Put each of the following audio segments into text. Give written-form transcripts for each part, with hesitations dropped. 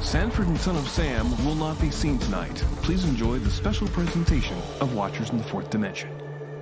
Sanford and Son of Sam will not be seen tonight. Please enjoy the special presentation of Watchers in the Fourth Dimension.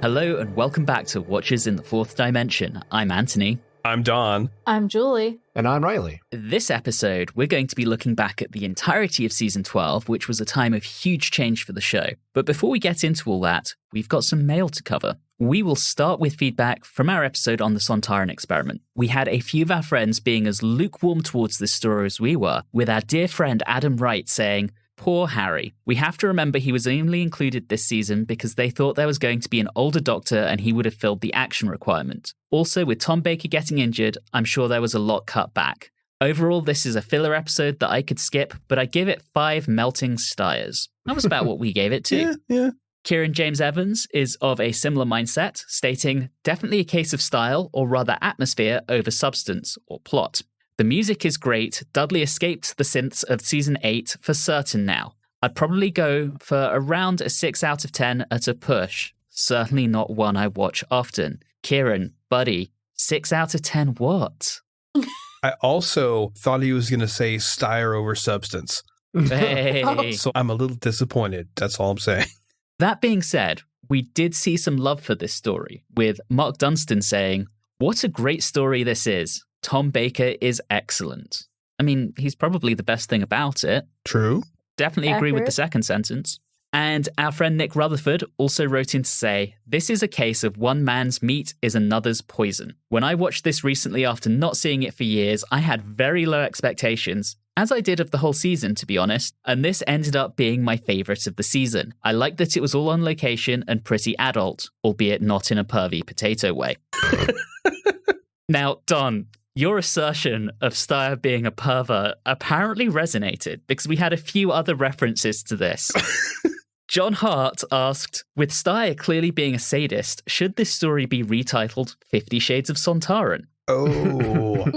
Hello and welcome back to Watchers in the Fourth Dimension. I'm Anthony. I'm Don. I'm Julie. And I'm Reilly. This episode, we're going to be looking back at the entirety of Season 12, which was a time of huge change for the show. But before we get into all that, we've got some mail to cover. We will start with feedback from our episode on the Sontaran experiment. We had a few of our friends being as lukewarm towards this story as we were, with our dear friend Adam Wright saying, "Poor Harry. We have to remember he was only included this season because they thought there was going to be an older doctor and he would have filled the action requirement. Also, with Tom Baker getting injured, I'm sure there was a lot cut back. Overall, this is a filler episode that I could skip, but I give it 5 melting Styres." That was about what we gave it to. Yeah. Kieran James Evans is of a similar mindset, stating, "Definitely a case of style, or rather atmosphere, over substance, or plot. The music is great. Dudley escaped the synths of Season 8 for certain now. I'd probably go for around a 6 out of 10 at a push. Certainly not one I watch often. Kieran, buddy, 6 out of 10 what?" I also thought he was going to say Styre over substance. Hey. So I'm a little disappointed. That's all I'm saying. That being said, we did see some love for this story, with Mark Dunstan saying, "What a great story this is. Tom Baker is excellent." I mean, he's probably the best thing about it. True. Definitely agree with the second sentence. And our friend Nick Rutherford also wrote in to say, "This is a case of one man's meat is another's poison. When I watched this recently after not seeing it for years, I had very low expectations, as I did of the whole season, to be honest, and this ended up being my favourite of the season. I liked that it was all on location and pretty adult, albeit not in a pervy potato way." Now, Don, your assertion of Styre being a pervert apparently resonated because we had a few other references to this. John Hart asked, "With Styre clearly being a sadist, should this story be retitled 50 Shades of Sontaran?" Oh.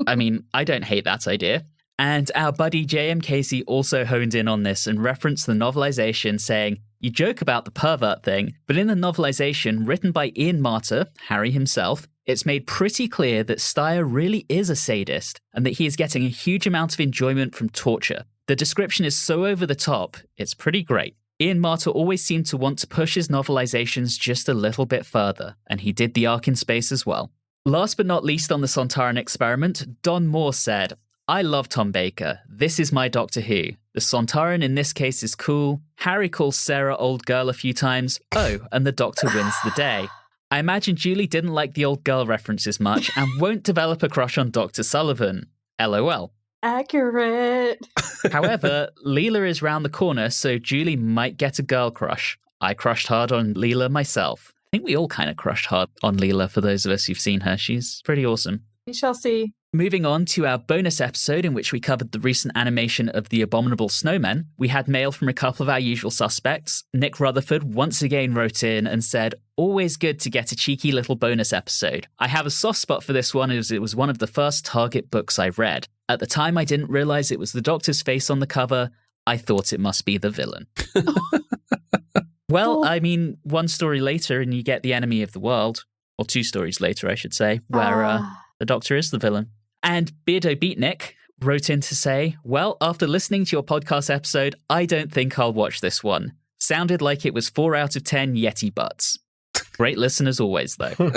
I mean, I don't hate that idea. And our buddy J.M. Casey also honed in on this and referenced the novelization, saying, "You joke about the pervert thing, but in the novelization written by Ian Marter, Harry himself, it's made pretty clear that Styre really is a sadist and that he is getting a huge amount of enjoyment from torture. The description is so over the top, it's pretty great. Ian Marter always seemed to want to push his novelizations just a little bit further, and he did the arc in space as well." Last but not least on the Sontaran experiment, Don Moore said, "I love Tom Baker. This is my Doctor Who. The Sontaran in this case is cool. Harry calls Sarah old girl a few times. Oh, and the Doctor wins the day. I imagine Julie didn't like the old girl references much and won't develop a crush on Dr. Sullivan. LOL. Accurate. However, Leela is round the corner, so Julie might get a girl crush. I crushed hard on Leela myself. I think we all kind of crushed hard on Leela for those of us who've seen her. She's pretty awesome. We shall see." Moving on to our bonus episode in which we covered the recent animation of The Abominable Snowmen, we had mail from a couple of our usual suspects. Nick Rutherford once again wrote in and said, "Always good to get a cheeky little bonus episode. I have a soft spot for this one as it was one of the first Target books I read. At the time I didn't realize it was the Doctor's face on the cover. I thought it must be the villain." Well, I mean, one story later and you get the enemy of the world, or 2 stories later, I should say, where the Doctor is the villain. And Beardo Beatnik wrote in to say, "Well, after listening to your podcast episode, I don't think I'll watch this one. Sounded like it was 4 out of 10 Yeti butts." Great listen as always, though.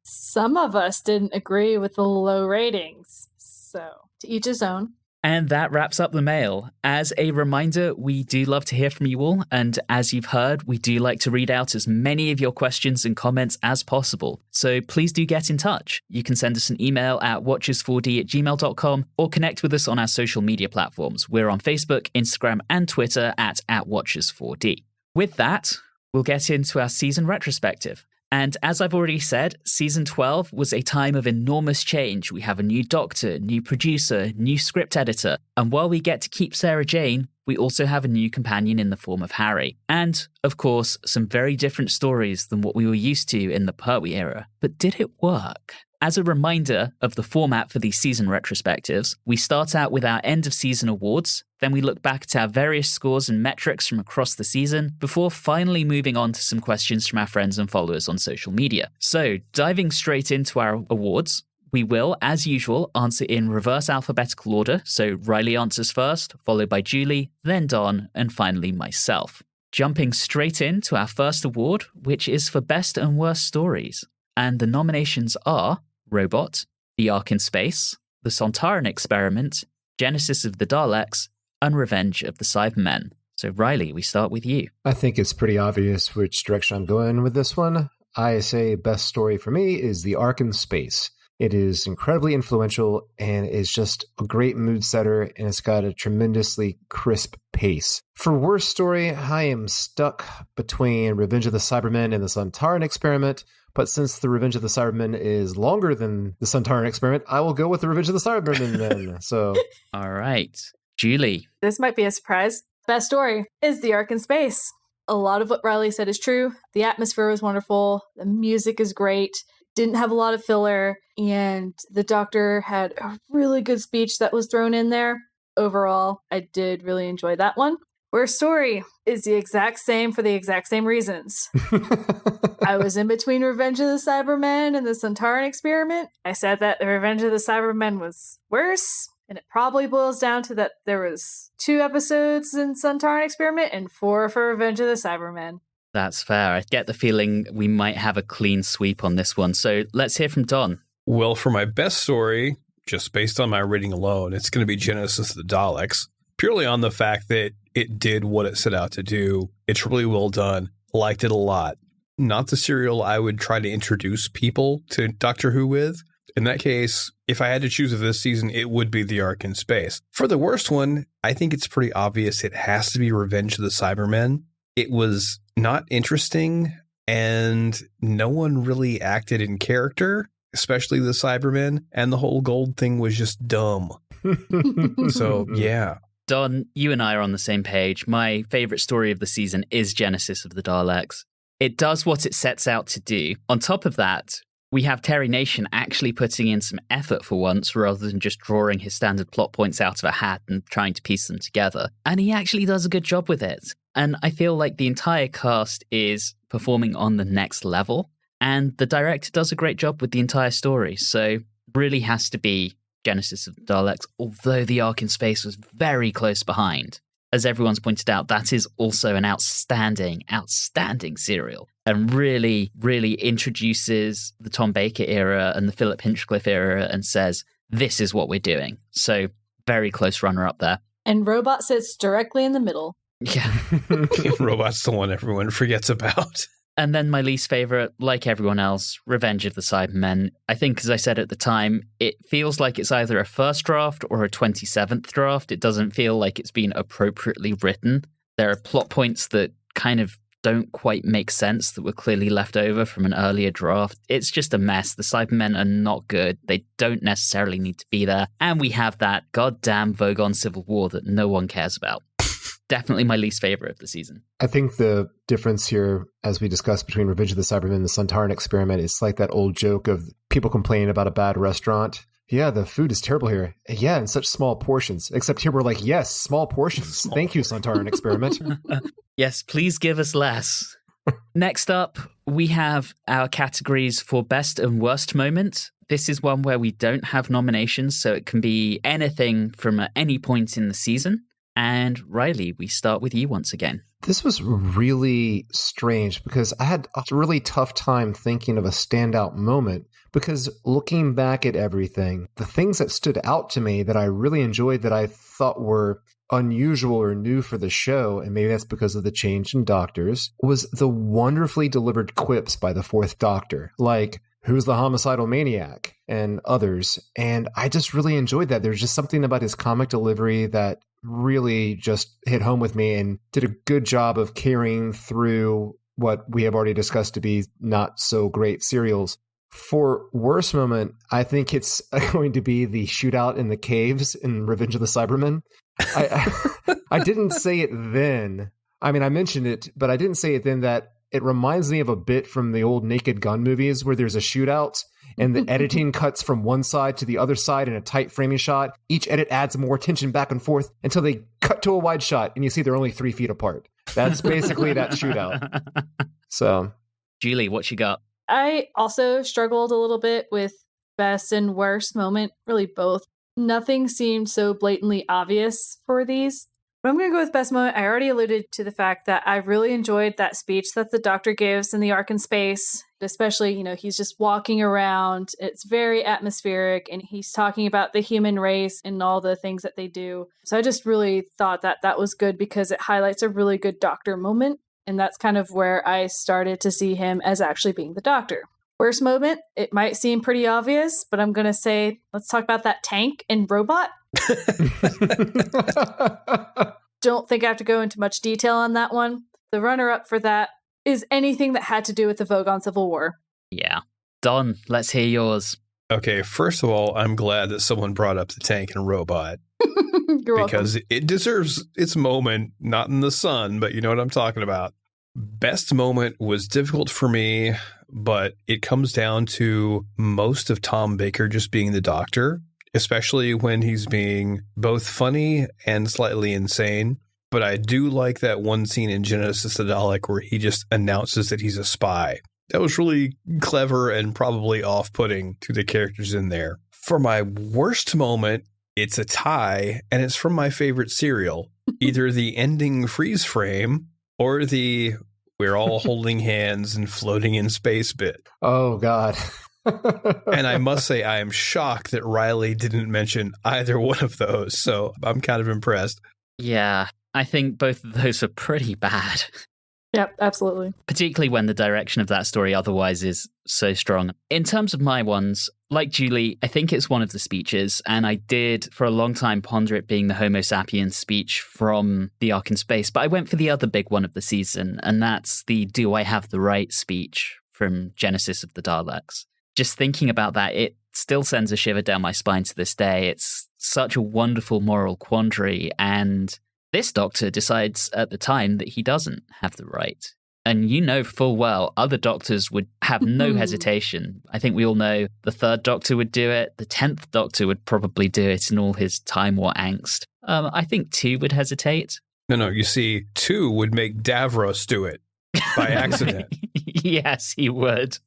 Some of us didn't agree with the low ratings, so to each his own. And that wraps up the mail. As a reminder, we do love to hear from you all, and as you've heard, we do like to read out as many of your questions and comments as possible. So please do get in touch. You can send us an email at watchers4d@gmail.com or connect with us on our social media platforms. We're on Facebook, Instagram, and Twitter at watchers4d. With that, we'll get into our season retrospective. And as I've already said, Season 12 was a time of enormous change. We have a new doctor, new producer, new script editor, and while we get to keep Sarah Jane, we also have a new companion in the form of Harry. And, of course, some very different stories than what we were used to in the Pertwee era. But did it work? As a reminder of the format for these season retrospectives, we start out with our end-of-season awards, then we look back at our various scores and metrics from across the season, before finally moving on to some questions from our friends and followers on social media. So, diving straight into our awards, we will, as usual, answer in reverse alphabetical order. So Reilly answers first, followed by Julie, then Don, and finally myself. Jumping straight into our first award, which is for Best and Worst Stories. And the nominations are Robot, The Ark in Space, The Sontaran Experiment, Genesis of the Daleks, and Revenge of the Cybermen. So Reilly, we start with you. I think it's pretty obvious which direction I'm going with this one. I say best story for me is The Ark in Space. It is incredibly influential and is just a great mood setter, and it's got a tremendously crisp pace. For worst story, I am stuck between Revenge of the Cybermen and the Sontaran Experiment, but since the Revenge of the Cybermen is longer than the Sontaran Experiment, I will go with the Revenge of the Cybermen then. So, all right. Julie. This might be a surprise. Best story is The Ark in Space. A lot of what Reilly said is true. The atmosphere was wonderful. The music is great. Didn't have a lot of filler. And the Doctor had a really good speech that was thrown in there. Overall, I did really enjoy that one. Worst story is the exact same for the exact same reasons. I was in between Revenge of the Cybermen and the Sontaran Experiment. I said that the Revenge of the Cybermen was worse. And it probably boils down to that there was 2 episodes in Sontaran Experiment and 4 for Revenge of the Cybermen. That's fair. I get the feeling we might have a clean sweep on this one. So let's hear from Don. Well, for my best story, just based on my rating alone, it's going to be Genesis of the Daleks. Purely on the fact that it did what it set out to do. It's really well done. Liked it a lot. Not the serial I would try to introduce people to Doctor Who with. In that case, if I had to choose of this season, it would be The Ark in Space. For the worst one, I think it's pretty obvious it has to be Revenge of the Cybermen. It was not interesting, and no one really acted in character, especially the Cybermen, and the whole gold thing was just dumb. So, yeah. Don, you and I are on the same page. My favorite story of the season is Genesis of the Daleks. It does what it sets out to do. On top of that, we have Terry Nation actually putting in some effort for once rather than just drawing his standard plot points out of a hat and trying to piece them together. And he actually does a good job with it. And I feel like the entire cast is performing on the next level. And the director does a great job with the entire story. So really has to be Genesis of the Daleks, although The Ark in Space was very close behind. As everyone's pointed out, that is also an outstanding serial and really, really introduces the Tom Baker era and the Philip Hinchcliffe era and says, this is what we're doing. So very close runner up there. And Robot sits directly in the middle. Yeah. Robot's the one everyone forgets about. And then my least favorite, like everyone else, Revenge of the Cybermen. I think, as I said at the time, it feels like it's either a first draft or a 27th draft. It doesn't feel like it's been appropriately written. There are plot points that kind of don't quite make sense that were clearly left over from an earlier draft. It's just a mess. The Cybermen are not good. They don't necessarily need to be there. And we have that goddamn Vogon Civil War that no one cares about. Definitely my least favorite of the season. I think the difference here, as we discussed between Revenge of the Cybermen and the Sontaran Experiment, is like that old joke of people complaining about a bad restaurant. Yeah, the food is terrible here. Yeah, in such small portions. Except here we're like, yes, small portions. Thank you, Sontaran Experiment. Yes, please give us less. Next up, we have our categories for best and worst moment. This is one where we don't have nominations, so it can be anything from at any point in the season. And Reilly, we start with you once again. This was really strange because I had a really tough time thinking of a standout moment because looking back at everything, the things that stood out to me that I really enjoyed that I thought were unusual or new for the show, and maybe that's because of the change in doctors, was the wonderfully delivered quips by the Fourth Doctor. Like, who's the homicidal maniac? And others. And I just really enjoyed that. There's just something about his comic delivery that really just hit home with me and did a good job of carrying through what we have already discussed to be not so great serials. For worst moment, I think it's going to be the shootout in the caves in Revenge of the Cybermen. I didn't say it then. I mean, I mentioned it, but I didn't say it then that it reminds me of a bit from the old Naked Gun movies where there's a shootout and the editing cuts from one side to the other side in a tight framing shot. Each edit adds more tension back and forth until they cut to a wide shot and you see they're only 3 feet apart. That's basically that shootout. So, Julie, what you got? I also struggled a little bit with best and worst moment, really both. Nothing seemed so blatantly obvious for these. But I'm going to go with best moment. I already alluded to the fact that I really enjoyed that speech that the Doctor gives in the Ark in Space, especially, he's just walking around. It's very atmospheric, and he's talking about the human race and all the things that they do. So I just really thought that that was good because it highlights a really good Doctor moment. And that's kind of where I started to see him as actually being the Doctor. Worst moment, it might seem pretty obvious, but I'm going to say, let's talk about that tank and robot. Don't think I have to go into much detail on that one. The runner-up for that is anything that had to do with the Vogon Civil War. Yeah. Don, let's hear yours. Okay, first of all, I'm glad that someone brought up the tank and robot. You're because welcome. it deserves its moment, not in the sun, but you know what I'm talking about. Best moment was difficult for me, but it comes down to most of Tom Baker just being the Doctor, especially when he's being both funny and slightly insane. But I do like that one scene in Genesis the Dalek where he just announces that he's a spy. That was really clever and probably off-putting to the characters in there. For my worst moment, it's a tie, and it's from my favorite serial. Either the ending freeze frame or the we're all holding hands and floating in space bit. Oh, God. And I must say, I am shocked that Reilly didn't mention either one of those, so I'm kind of impressed. Yeah, I think both of those are pretty bad. Yep, absolutely. Particularly when the direction of that story otherwise is so strong. In terms of my ones, like Julie, I think it's one of the speeches, and I did for a long time ponder it being the Homo sapiens speech from the Ark in Space, but I went for the other big one of the season, and that's the Do I Have the Right speech from Genesis of the Daleks. Just thinking about that, it still sends a shiver down my spine to this day. It's such a wonderful moral quandary, and this Doctor decides at the time that he doesn't have the right. And you know full well other Doctors would have no hesitation. I think we all know the third Doctor would do it. The 10th Doctor would probably do it in all his Time War angst. I think 2 would hesitate. No, you see, 2 would make Davros do it by accident. Yes, he would.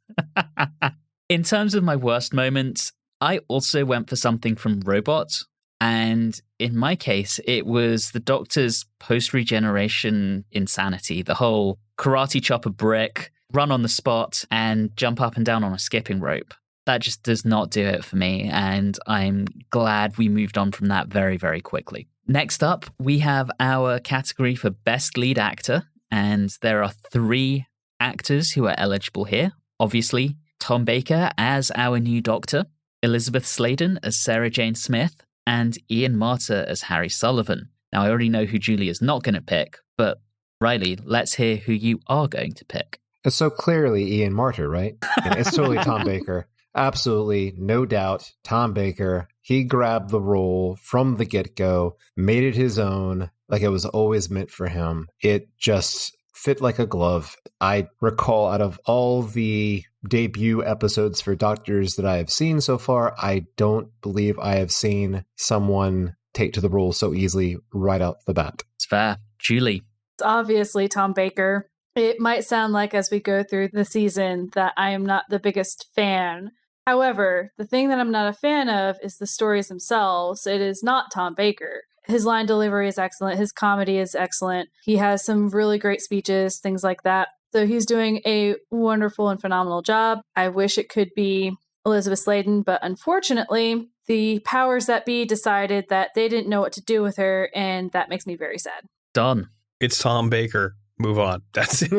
In terms of my worst moments, I also went for something from Robot. And in my case, it was the Doctor's post-regeneration insanity, the whole karate chop a brick, run on the spot, and jump up and down on a skipping rope. That just does not do it for me, and I'm glad we moved on from that very, very quickly. Next up, we have our category for Best Lead Actor, and there are 3 actors who are eligible here. Obviously, Tom Baker as our new Doctor, Elizabeth Sladen as Sarah Jane Smith, and Ian Marter as Harry Sullivan. Now, I already know who Julie is not going to pick, but Reilly, let's hear who you are going to pick. It's so clearly Ian Marter, right? Yeah, it's totally Tom Baker. Absolutely, no doubt, Tom Baker. He grabbed the role from the get-go, made it his own, like it was always meant for him. It just fit like a glove. I recall out of all the debut episodes for Doctors that I have seen so far, I don't believe I have seen someone take to the role so easily right out the bat. It's fair. Julie. It's obviously Tom Baker. It might sound like as we go through the season that I am not the biggest fan. However, the thing that I'm not a fan of is the stories themselves. It is not Tom Baker. His line delivery is excellent. His comedy is excellent. He has some really great speeches, things like that. So he's doing a wonderful and phenomenal job. I wish it could be Elizabeth Sladen, but unfortunately, the powers that be decided that they didn't know what to do with her, and that makes me very sad. Done. It's Tom Baker. Move on. That's it.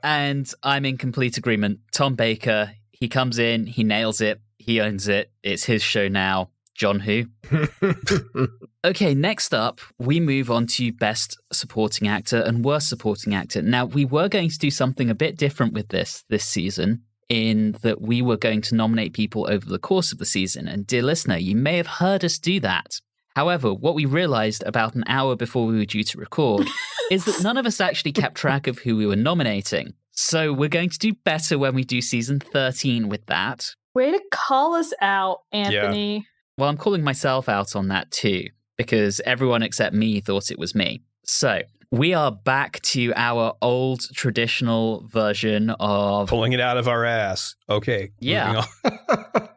And I'm in complete agreement. Tom Baker, he comes in, he nails it, he owns it. It's his show now. John Who? Okay, next up, we move on to Best Supporting Actor and Worst Supporting Actor. Now, we were going to do something a bit different with this season, in that we were going to nominate people over the course of the season. And dear listener, you may have heard us do that. However, what we realized about an hour before we were due to record is that none of us actually kept track of who we were nominating. So we're going to do better when we do season 13 with that. Way to call us out, Anthony. Yeah. Well, I'm calling myself out on that too, because everyone except me thought it was me. So We are back to our old traditional version of... Pulling it out of our ass. Okay. Yeah. Moving on.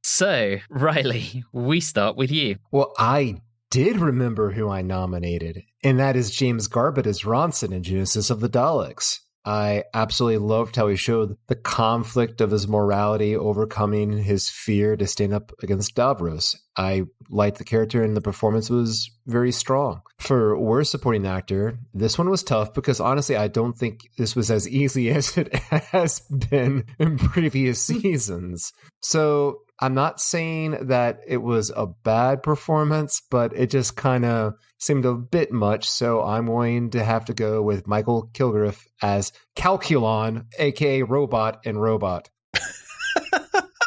So, Reilly, we start with you. Well, I did remember who I nominated, and that is James Garbutt as Ronson in Genesis of the Daleks. I absolutely loved how he showed the conflict of his morality overcoming his fear to stand up against Davros. I liked the character and the performance was very strong. For worst supporting actor, this one was tough because honestly, I don't think this was as easy as it has been in previous seasons. So I'm not saying that it was a bad performance, but it just kind of seemed a bit much. So I'm going to have to go with Michael Kilgariff as Calculon, aka Robot and Robot.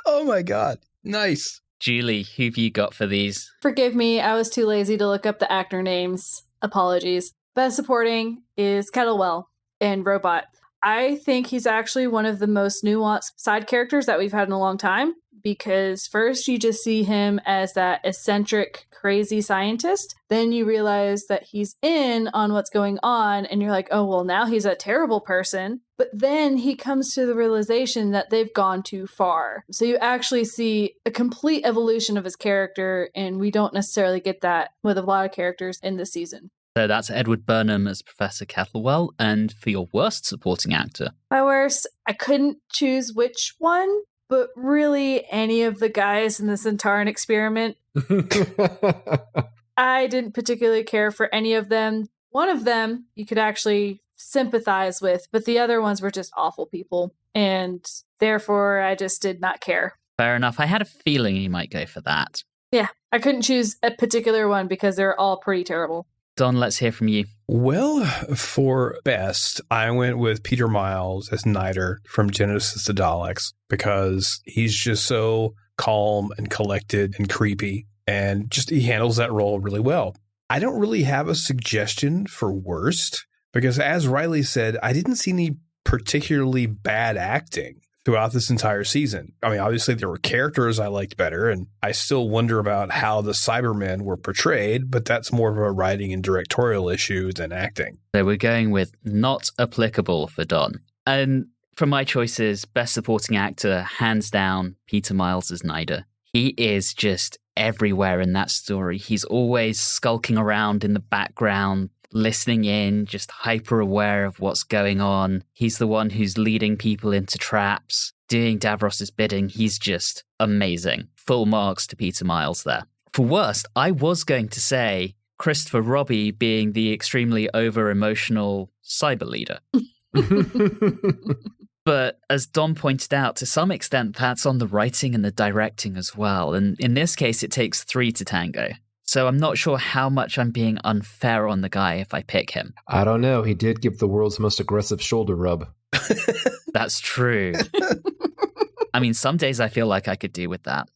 Oh my God. Nice. Julie, who've you got for these? Forgive me, I was too lazy to look up the actor names. Apologies. Best supporting is Kettlewell in Robot. I think he's actually one of the most nuanced side characters that we've had in a long time, because first you just see him as that eccentric, crazy scientist. Then you realize that he's in on what's going on, and you're like, oh, well, now he's a terrible person. But then he comes to the realization that they've gone too far. So you actually see a complete evolution of his character, and we don't necessarily get that with a lot of characters in this season. So that's Edward Burnham as Professor Kettlewell. And for your worst supporting actor? My worst, I couldn't choose which one, but really any of the guys in the Centauran experiment. I didn't particularly care for any of them. One of them you could actually sympathize with, but the other ones were just awful people. And therefore, I just did not care. Fair enough. I had a feeling you might go for that. Yeah, I couldn't choose a particular one because they're all pretty terrible. Don, let's hear from you. Well, for best, I went with Peter Miles as Niter from Genesis of the Daleks because he's just so calm and collected and creepy, and just he handles that role really well. I don't really have a suggestion for worst because, as Reilly said, I didn't see any particularly bad acting throughout this entire season. I mean, obviously there were characters I liked better, and I still wonder about how the Cybermen were portrayed, but that's more of a writing and directorial issue than acting. So we're going with not applicable for Don. And for my choices, best supporting actor, hands down, Peter Miles as Niter. He is just everywhere in that story. He's always skulking around in the background, listening in, just hyper aware of what's going on. He's the one who's leading people into traps, doing Davros's bidding. He's just amazing. Full marks to Peter Miles there. For worst, I was going to say Christopher Robbie being the extremely over-emotional cyber leader. But as Don pointed out, to some extent, that's on the writing and the directing as well. And in this case, it takes 3 to tango. So I'm not sure how much I'm being unfair on the guy if I pick him. I don't know. He did give the world's most aggressive shoulder rub. That's true. I mean, some days I feel like I could do with that.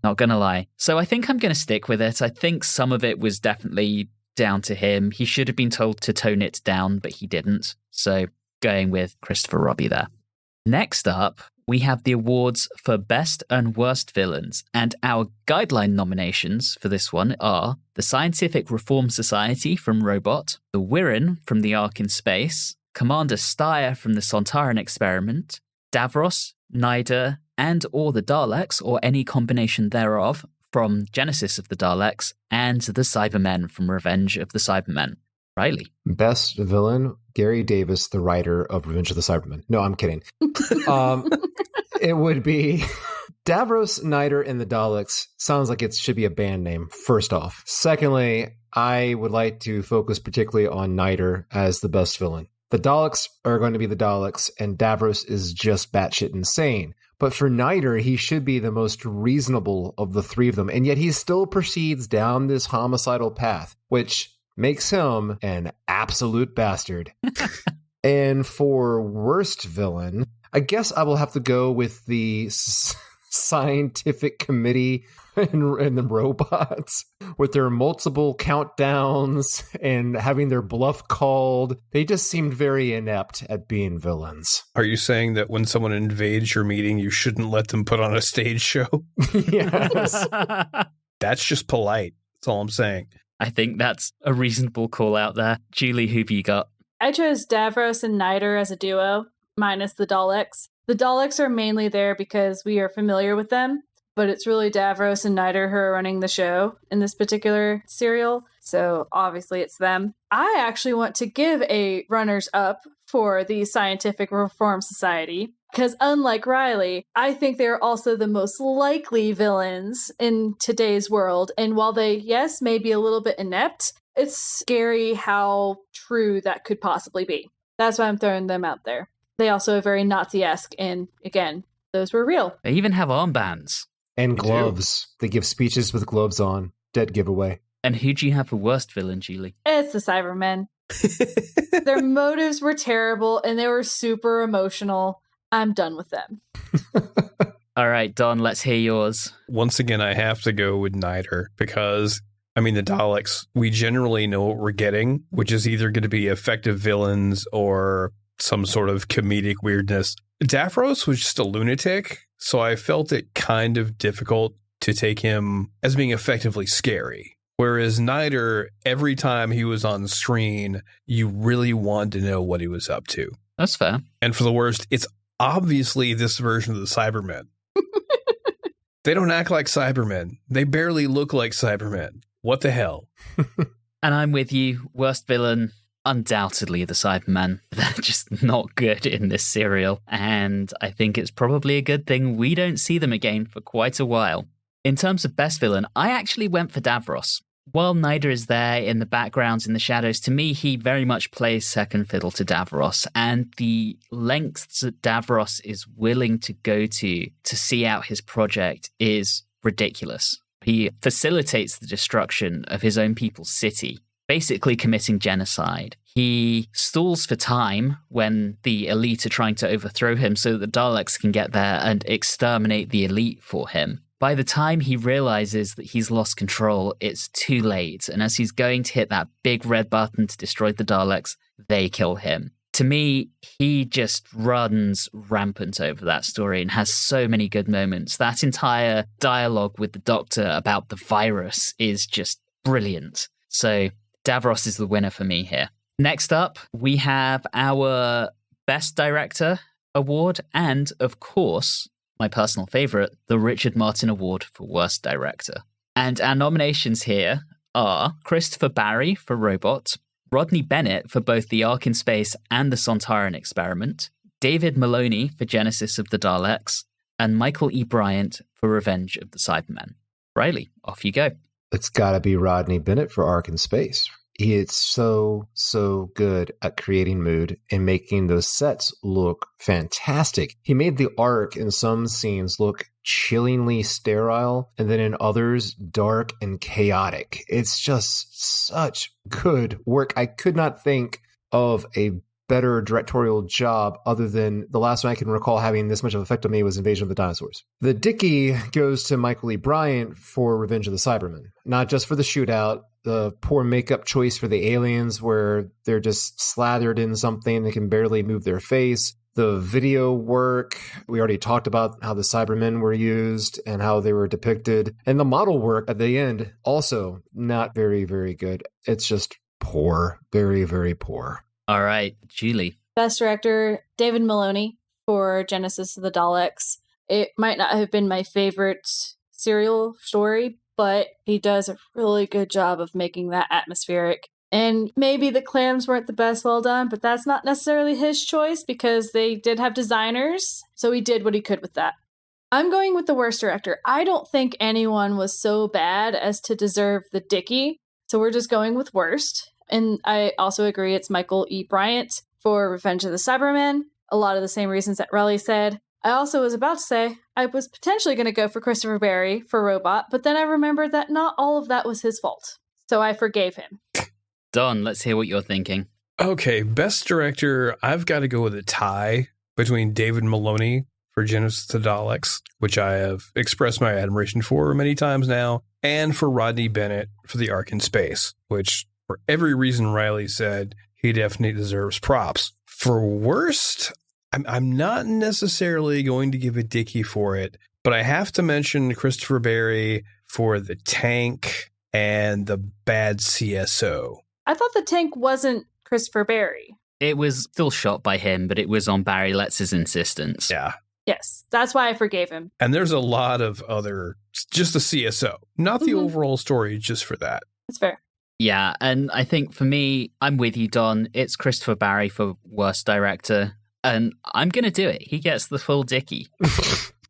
Not gonna lie. So I think I'm gonna stick with it. I think some of it was definitely down to him. He should have been told to tone it down, but he didn't. So going with Christopher Robbie there. Next up, we have the awards for Best and Worst Villains, and our guideline nominations for this one are the Scientific Reform Society from Robot, the Wirren from the Ark in Space, Commander Styre from the Sontaran Experiment, Davros, Niter, and or the Daleks, or any combination thereof, from Genesis of the Daleks, and the Cybermen from Revenge of the Cybermen. Reilly. Best villain, Gary Davis, the writer of Revenge of the Cybermen. No, I'm kidding. It would be Davros, Niter, and the Daleks. Sounds like it should be a band name, first off. Secondly, I would like to focus particularly on Niter as the best villain. The Daleks are going to be the Daleks, and Davros is just batshit insane. But for Niter, he should be the most reasonable of the 3 of them, and yet he still proceeds down this homicidal path, which makes him an absolute bastard. And for worst villain, I guess I will have to go with the scientific committee and the robots with their multiple countdowns and having their bluff called. They just seemed very inept at being villains. Are you saying that when someone invades your meeting, you shouldn't let them put on a stage show? Yes. That's just polite. That's all I'm saying. I think that's a reasonable call out there. Julie, who have you got? I chose Davros and Niter as a duo, minus the Daleks. The Daleks are mainly there because we are familiar with them, but it's really Davros and Niter who are running the show in this particular serial, so obviously it's them. I actually want to give a runners-up for the Scientific Reform Society, because unlike Reilly, I think they're also the most likely villains in today's world, and while they, yes, may be a little bit inept, it's scary how true that could possibly be. That's why I'm throwing them out there. They also are very Nazi-esque, and again, those were real. They even have armbands. And gloves. They give speeches with gloves on. Dead giveaway. And who do you have for worst villain, Julie? It's the Cybermen. Their motives were terrible, and they were super emotional. I'm done with them. All right, Don, let's hear yours. Once again, I have to go with Niter because, I mean, the Daleks, we generally know what we're getting, which is either going to be effective villains or some sort of comedic weirdness. Davros was just a lunatic, so I felt it kind of difficult to take him as being effectively scary. Whereas Niter, every time he was on screen, you really wanted to know what he was up to. That's fair. And for the worst, it's obviously this version of the Cybermen. They don't act like Cybermen. They barely look like Cybermen. What the hell? And I'm with you. Worst villain, undoubtedly the Cybermen. They're just not good in this serial. And I think it's probably a good thing we don't see them again for quite a while. In terms of best villain, I actually went for Davros. While Niter is there in the backgrounds, in the shadows, to me, he very much plays second fiddle to Davros. And the lengths that Davros is willing to go to see out his project is ridiculous. He facilitates the destruction of his own people's city, basically committing genocide. He stalls for time when the elite are trying to overthrow him so that the Daleks can get there and exterminate the elite for him. By the time he realizes that he's lost control, it's too late. And as he's going to hit that big red button to destroy the Daleks, they kill him. To me, he just runs rampant over that story and has so many good moments. That entire dialogue with the Doctor about the virus is just brilliant. So Davros is the winner for me here. Next up, we have our Best Director award and, of course, my personal favorite, the Richard Martin Award for Worst Director. And our nominations here are Christopher Barry for Robot, Rodney Bennett for both The Ark in Space and The Sontaran Experiment, David Maloney for Genesis of the Daleks, and Michael E. Bryant for Revenge of the Cybermen. Reilly, off you go. It's gotta be Rodney Bennett for Ark in Space. He is so good at creating mood and making those sets look fantastic. He made the Ark in some scenes look chillingly sterile, and then in others, dark and chaotic. It's just such good work. I could not think of a better directorial job other than the last one I can recall having this much of an effect on me was Invasion of the Dinosaurs. The Dickie goes to Michael E. Bryant for Revenge of the Cybermen, not just for the shootout, the poor makeup choice for the aliens where they're just slathered in something, they can barely move their face. The video work, we already talked about how the Cybermen were used and how they were depicted. And the model work at the end, also not very, very good. It's just poor, very, very poor. All right, Julie. Best Director, David Maloney for Genesis of the Daleks. It might not have been my favorite serial story, but he does a really good job of making that atmospheric. And maybe the clams weren't the best well done, but that's not necessarily his choice because they did have designers, so he did what he could with that. I'm going with the worst director. I don't think anyone was so bad as to deserve the Dickie, so we're just going with worst. And I also agree it's Michael E. Bryant for Revenge of the Cybermen. A lot of the same reasons that Reilly said. I also was about to say I was potentially going to go for Christopher Barry for Robot, but then I remembered that not all of that was his fault. So I forgave him. Don, let's hear what you're thinking. Okay, Best Director, I've got to go with a tie between David Maloney for Genesis of the Daleks, which I have expressed my admiration for many times now, and for Rodney Bennett for The Ark in Space, which, for every reason Reilly said, he definitely deserves props. For worst, I'm not necessarily going to give a Dickie for it, but I have to mention Christopher Barry for The Tank and the bad CSO. I thought the tank wasn't Christopher Barry. It was still shot by him, but it was on Barry Letz's insistence. Yeah. Yes, that's why I forgave him. And there's a lot of other, just the CSO, not the overall story, just for that. That's fair. Yeah, and I think for me, I'm with you, Don. It's Christopher Barry for worst director, and I'm going to do it. He gets the full Dickie.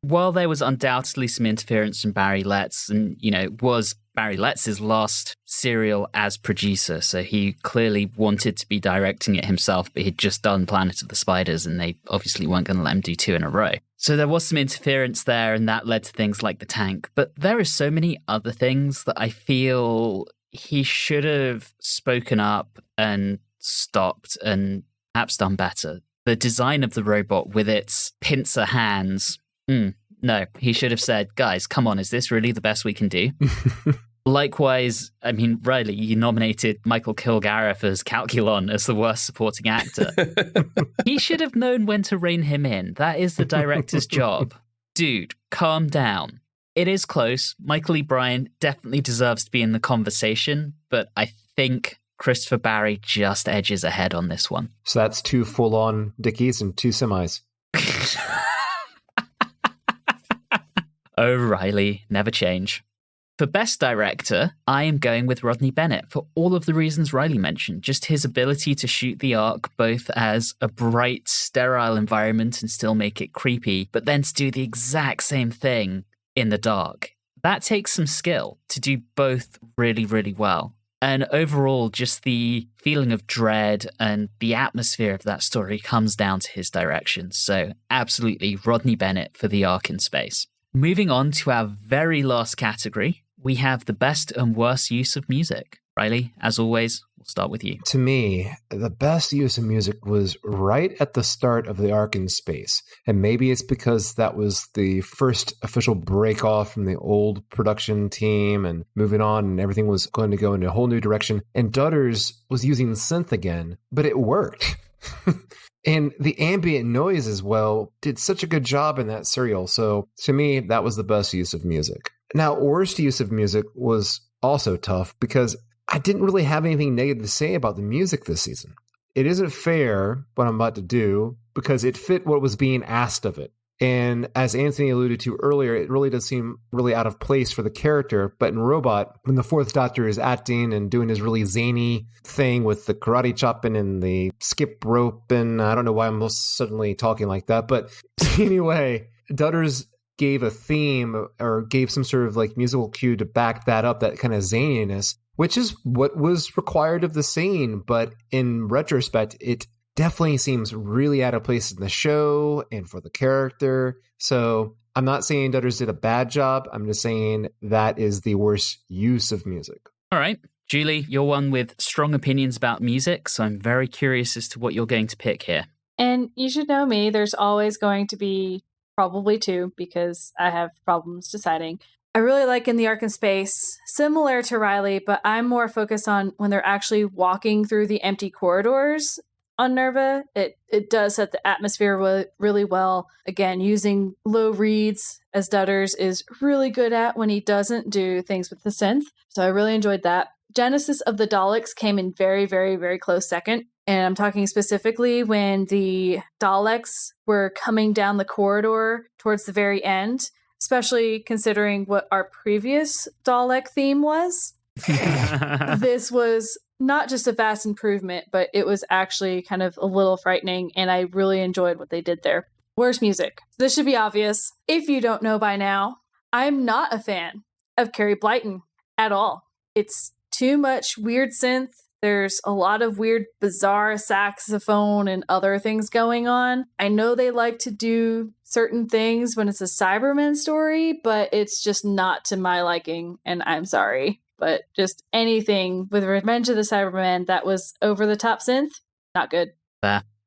While there was undoubtedly some interference from Barry Letts, and, it was Barry Letz's last serial as producer, so he clearly wanted to be directing it himself, but he'd just done Planet of the Spiders, and they obviously weren't going to let him do 2 in a row. So there was some interference there, and that led to things like the tank. But there are so many other things that I feel he should have spoken up and stopped and perhaps done better. The design of the robot with its pincer hands, no, he should have said, guys, come on, is this really the best we can do? Likewise, I mean, Reilly, you nominated Michael Kilgareth as Calculon as the worst supporting actor. He should have known when to rein him in. That is the director's job. Dude, calm down. It is close. Michael E. Bryan definitely deserves to be in the conversation, but I think Christopher Barry just edges ahead on this one. So that's 2 full-on Dickies and 2 semis. Oh, Reilly, never change. For Best Director, I am going with Rodney Bennett for all of the reasons Reilly mentioned. Just his ability to shoot the Ark both as a bright, sterile environment and still make it creepy, but then to do the exact same thing in the dark. That takes some skill to do both really, really well. And overall, just the feeling of dread and the atmosphere of that story comes down to his direction. So absolutely, Rodney Bennett for The Ark in Space. Moving on to our very last category, we have the best and worst use of music. Reilly, as always, we'll start with you. To me, the best use of music was right at the start of The Ark in Space. And maybe it's because that was the first official break off from the old production team and moving on, and everything was going to go in a whole new direction. And Dutters was using synth again, but it worked. And the ambient noise as well did such a good job in that serial. So to me, that was the best use of music. Now, worst use of music was also tough because I didn't really have anything negative to say about the music this season. It isn't fair what I'm about to do because it fit what was being asked of it. And as Anthony alluded to earlier, it really does seem really out of place for the character. But in Robot, when the Fourth Doctor is acting and doing his really zany thing with the karate chopping and the skip rope, and I don't know why I'm suddenly talking like that. But anyway, Dutters gave a theme or gave some sort of like musical cue to back that up, that kind of zaniness, which is what was required of the scene. But in retrospect, it definitely seems really out of place in the show and for the character. So I'm not saying Dutters did a bad job. I'm just saying that is the worst use of music. All right. Julie, you're one with strong opinions about music, so I'm very curious as to what you're going to pick here. And you should know me, there's always going to be probably 2 because I have problems deciding. I really like In the Ark in Space, similar to Reilly, but I'm more focused on when they're actually walking through the empty corridors on Nerva. It does set the atmosphere really well. Again, using low reads, as Dutters is really good at when he doesn't do things with the synth. So I really enjoyed that. Genesis of the Daleks came in very, very, very close second. And I'm talking specifically when the Daleks were coming down the corridor towards the very end, especially considering what our previous Dalek theme was. This was not just a vast improvement, but it was actually kind of a little frightening, and I really enjoyed what they did there. Worst music. This should be obvious. If you don't know by now, I'm not a fan of Carrie Blyton at all. It's too much weird synth. There's a lot of weird, bizarre saxophone and other things going on. I know they like to do certain things when it's a Cybermen story, but it's just not to my liking, and I'm sorry. But just anything with Revenge of the Cybermen that was over-the-top synth, not good.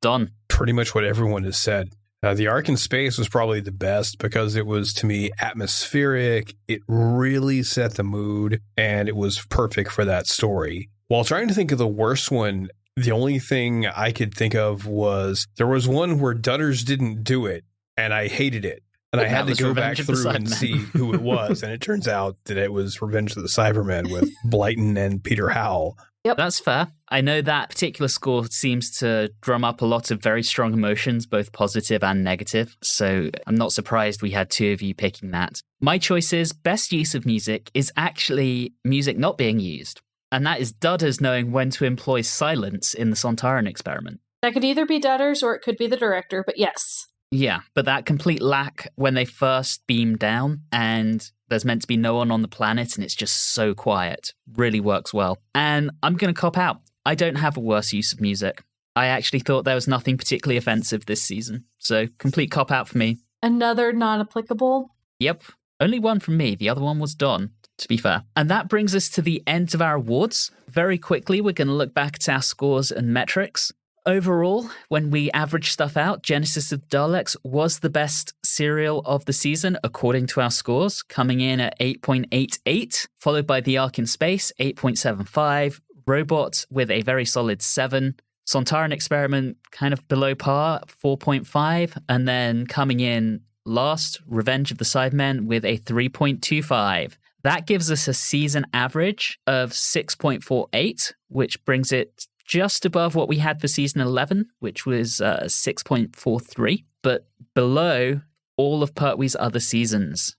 Don. Pretty much what everyone has said. The Ark in Space was probably the best because it was, to me, atmospheric. It really set the mood, and it was perfect for that story. While trying to think of the worst one, the only thing I could think of was there was one where Dutters didn't do it, and I hated it. And I had to was go back Revenge of the through and Cybermen. see who it was. And it turns out that it was Revenge of the Cybermen with Blyton and Peter Howell. That's fair. I know that particular score seems to drum up a lot of very strong emotions, both positive and negative. So I'm not surprised we had two of you picking that. My choice is best use of music is actually music not being used. And that is Dudder's knowing when to employ silence in the Sontaran experiment. That could either be Dutters or it could be the director, but yes. Yeah, but that complete lack when they first beam down and there's meant to be no one on the planet and it's just so quiet really works well. And I'm going to cop out. I don't have a worse use of music. I actually thought there was nothing particularly offensive this season. So complete cop out for me. Another non-applicable. Yep. Only one from me. The other one was Don, to be fair. And that brings us to the end of our awards. Very quickly, we're going to look back at our scores and metrics. Overall, when we average stuff out, Genesis of the Daleks was the best serial of the season, according to our scores, coming in at 8.88, followed by The Ark in Space, 8.75, Robot with a very solid 7, Sontaran Experiment kind of below par, 4.5, and then coming in last, Revenge of the Cybermen with a 3.25. That gives us a season average of 6.48, which brings it just above what we had for season 11, which was 6.43, but below all of Pertwee's other seasons,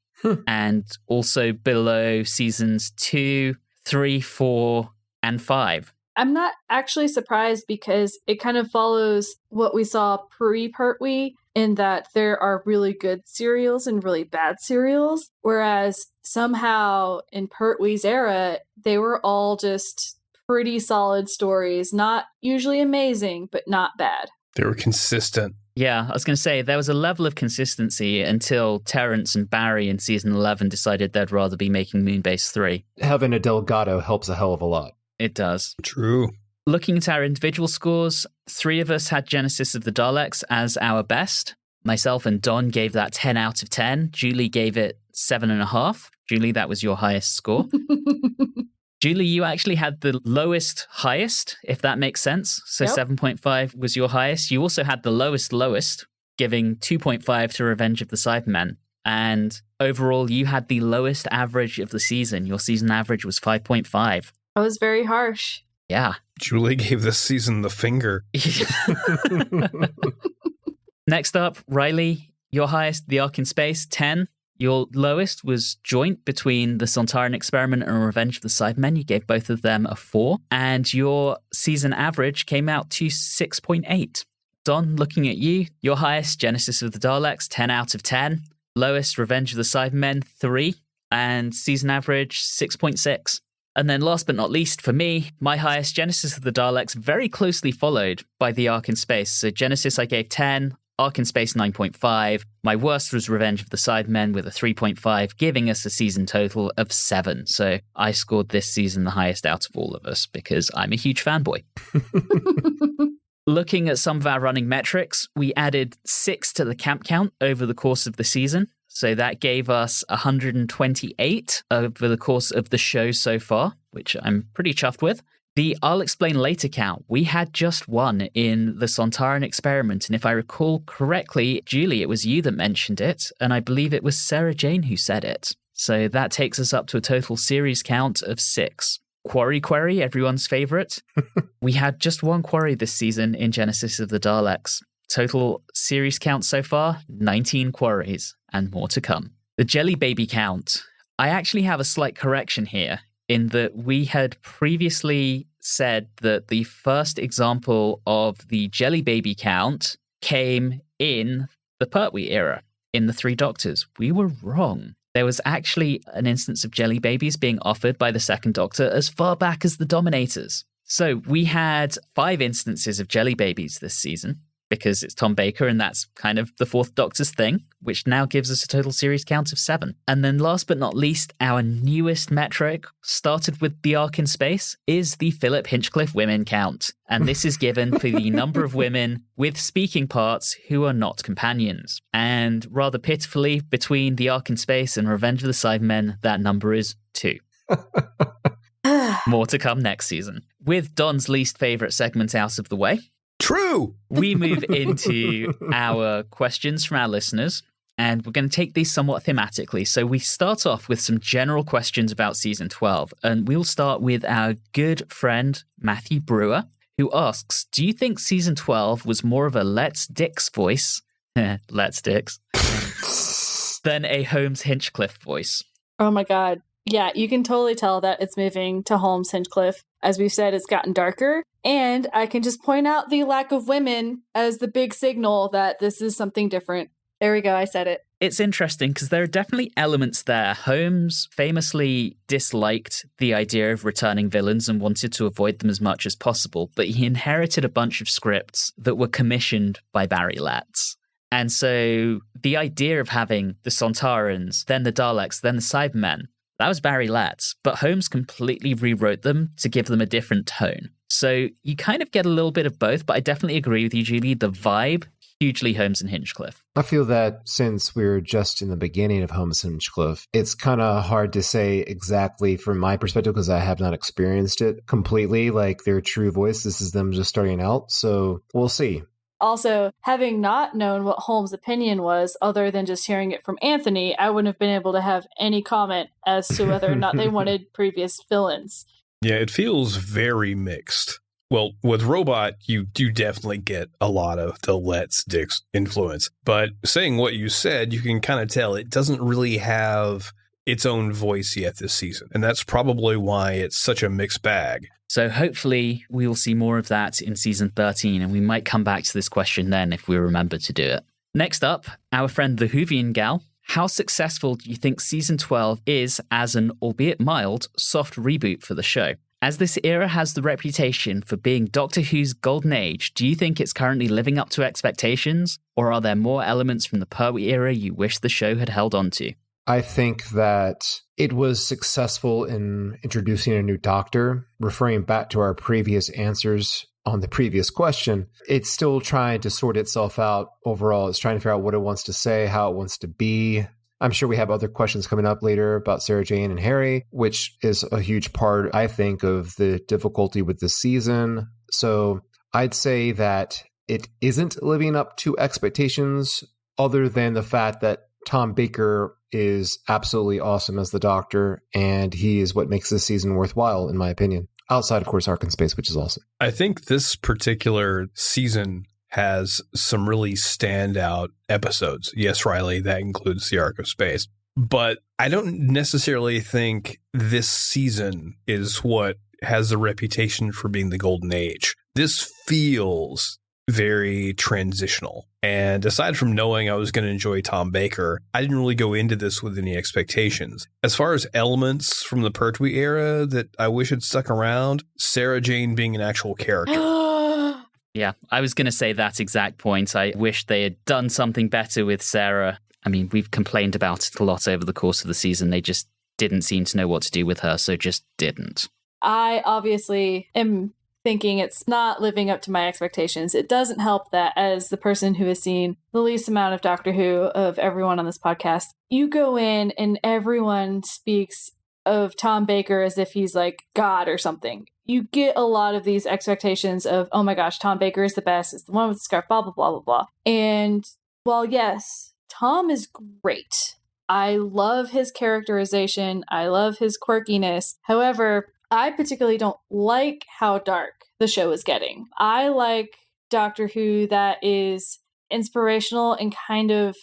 and also below seasons 2, 3, 4, and 5. I'm not actually surprised because it kind of follows what we saw pre-Pertwee in that there are really good serials and really bad serials, whereas somehow in Pertwee's era, they were all just pretty solid stories, not usually amazing, but not bad. They were consistent. Yeah, I was going to say, there was a level of consistency until Terrence and Barry in season 11 decided they'd rather be making Moonbase 3. Having a Delgado helps a hell of a lot. It does. True. Looking at our individual scores, 3 of us had Genesis of the Daleks as our best. Myself and Don gave that 10 out of 10. Julie gave it 7.5. Julie, that was your highest score. Julie, you actually had the lowest highest, if that makes sense. So Yep. 7.5 was your highest. You also had the lowest, giving 2.5 to Revenge of the Cybermen. And overall, you had the lowest average of the season. Your season average was 5.5. I was very harsh. Yeah. Julie gave this season the finger. Next up, Reilly, your highest, The Ark in Space, 10. Your lowest was joint between the Sontaran Experiment and Revenge of the Cybermen. You gave both of them a 4. And your season average came out to 6.8. Don, looking at you, your highest, Genesis of the Daleks, 10 out of 10. Lowest, Revenge of the Cybermen, 3. And season average, 6.6. And then last but not least, for me, my highest, Genesis of the Daleks, very closely followed by The Ark in Space. So Genesis I gave 10, Ark in Space 9.5. My worst was Revenge of the Cybermen with a 3.5, giving us a season total of 7. So I scored this season the highest out of all of us because I'm a huge fanboy. Looking at some of our running metrics, we added 6 to the camp count over the course of the season. So that gave us 128 over the course of the show so far, which I'm pretty chuffed with. The I'll Explain Later count, we had just 1 in the Sontaran Experiment. And if I recall correctly, Julie, it was you that mentioned it. And I believe it was Sarah Jane who said it. So that takes us up to a total series count of 6. Quarry, everyone's favorite. We had just 1 quarry this season in Genesis of the Daleks. Total series count so far, 19 quarries, and more to come. The Jelly Baby count. I actually have a slight correction here, in that we had previously said that the first example of the Jelly Baby count came in the Pertwee era, in the Three Doctors. We were wrong. There was actually an instance of Jelly Babies being offered by the Second Doctor as far back as the Dominators. So we had 5 instances of Jelly Babies this season, because it's Tom Baker and that's kind of the Fourth Doctor's thing, which now gives us a total series count of 7. And then last but not least, our newest metric, started with The Ark in Space, is the Philip Hinchcliffe women count. And this is given for the number of women with speaking parts who are not companions. And rather pitifully, between The Ark in Space and Revenge of the Cybermen, that number is 2. More to come next season. With Don's least favourite segment out of the way, True. we move into our questions from our listeners. and we're going to take these somewhat thematically. So we start off with some general questions about season 12, and we'll start with our good friend Matthew Brewer, who asks, do you think season 12 was more of a Let's Dix voice, Let's Dix, than a Holmes Hinchcliffe voice? Oh my God. Yeah, you can totally tell that it's moving to Holmes Hinchcliffe. As we've said, it's gotten darker. And I can just point out the lack of women as the big signal that this is something different. There we go. I said it. It's interesting because there are definitely elements there. Holmes famously disliked the idea of returning villains and wanted to avoid them as much as possible, but he inherited a bunch of scripts that were commissioned by Barry Letts. And so the idea of having the Sontarans, then the Daleks, then the Cybermen, that was Barry Letts, but Holmes completely rewrote them to give them a different tone. So you kind of get a little bit of both, but I definitely agree with you, Julie. The vibe, hugely Holmes and Hinchcliffe. I feel that since we're just in the beginning of Holmes and Hinchcliffe, it's kind of hard to say exactly from my perspective because I have not experienced it completely, like their true voice. This is them just starting out, so we'll see. Also, having not known what Holmes' opinion was, other than just hearing it from Anthony, I wouldn't have been able to have any comment as to whether or not they wanted previous villains. Yeah, it feels very mixed. Well, with Robot, you do definitely get a lot of the Let's Dix influence. But saying what you said, you can kind of tell it doesn't really have its own voice yet this season. And that's probably why it's such a mixed bag. So hopefully we will see more of that in season 13, and we might come back to this question then if we remember to do it. Next up, our friend the Whovian Gal. How successful do you think season 12 is as an, albeit mild, soft reboot for the show? As this era has the reputation for being Doctor Who's golden age, do you think it's currently living up to expectations? Or are there more elements from the Pertwee era you wish the show had held on to? I think that it was successful in introducing a new Doctor. Referring back to our previous answers on the previous question, it's still trying to sort itself out overall. It's trying to figure out what it wants to say, how it wants to be. I'm sure we have other questions coming up later about Sarah Jane and Harry, which is a huge part, I think, of the difficulty with this season. So I'd say that it isn't living up to expectations, other than the fact that Tom Baker is absolutely awesome as the Doctor, and he is what makes this season worthwhile, in my opinion. Outside, of course, Ark in Space, which is awesome. I think this particular season has some really standout episodes. Yes, Reilly, that includes the Ark of Space. But I don't necessarily think this season is what has the reputation for being the golden age. This feels very transitional. And aside from knowing I was going to enjoy Tom Baker, I didn't really go into this with any expectations. As far as elements from the Pertwee era that I wish had stuck around, Sarah Jane being an actual character. Yeah, I was going to say that exact point. I wish they had done something better with Sarah. I mean, we've complained about it a lot over the course of the season. They just didn't seem to know what to do with her, so just didn't. I obviously am thinking it's not living up to my expectations. It doesn't help that as the person who has seen the least amount of Doctor Who of everyone on this podcast, you go in and everyone speaks of Tom Baker as if he's like God or something. You get a lot of these expectations of, oh my gosh, Tom Baker is the best. It's the one with the scarf, blah, blah, blah, blah, blah. And while yes, Tom is great. I love his characterization. I love his quirkiness. However, I particularly don't like how dark the show is getting. I like Doctor Who that is inspirational and kind of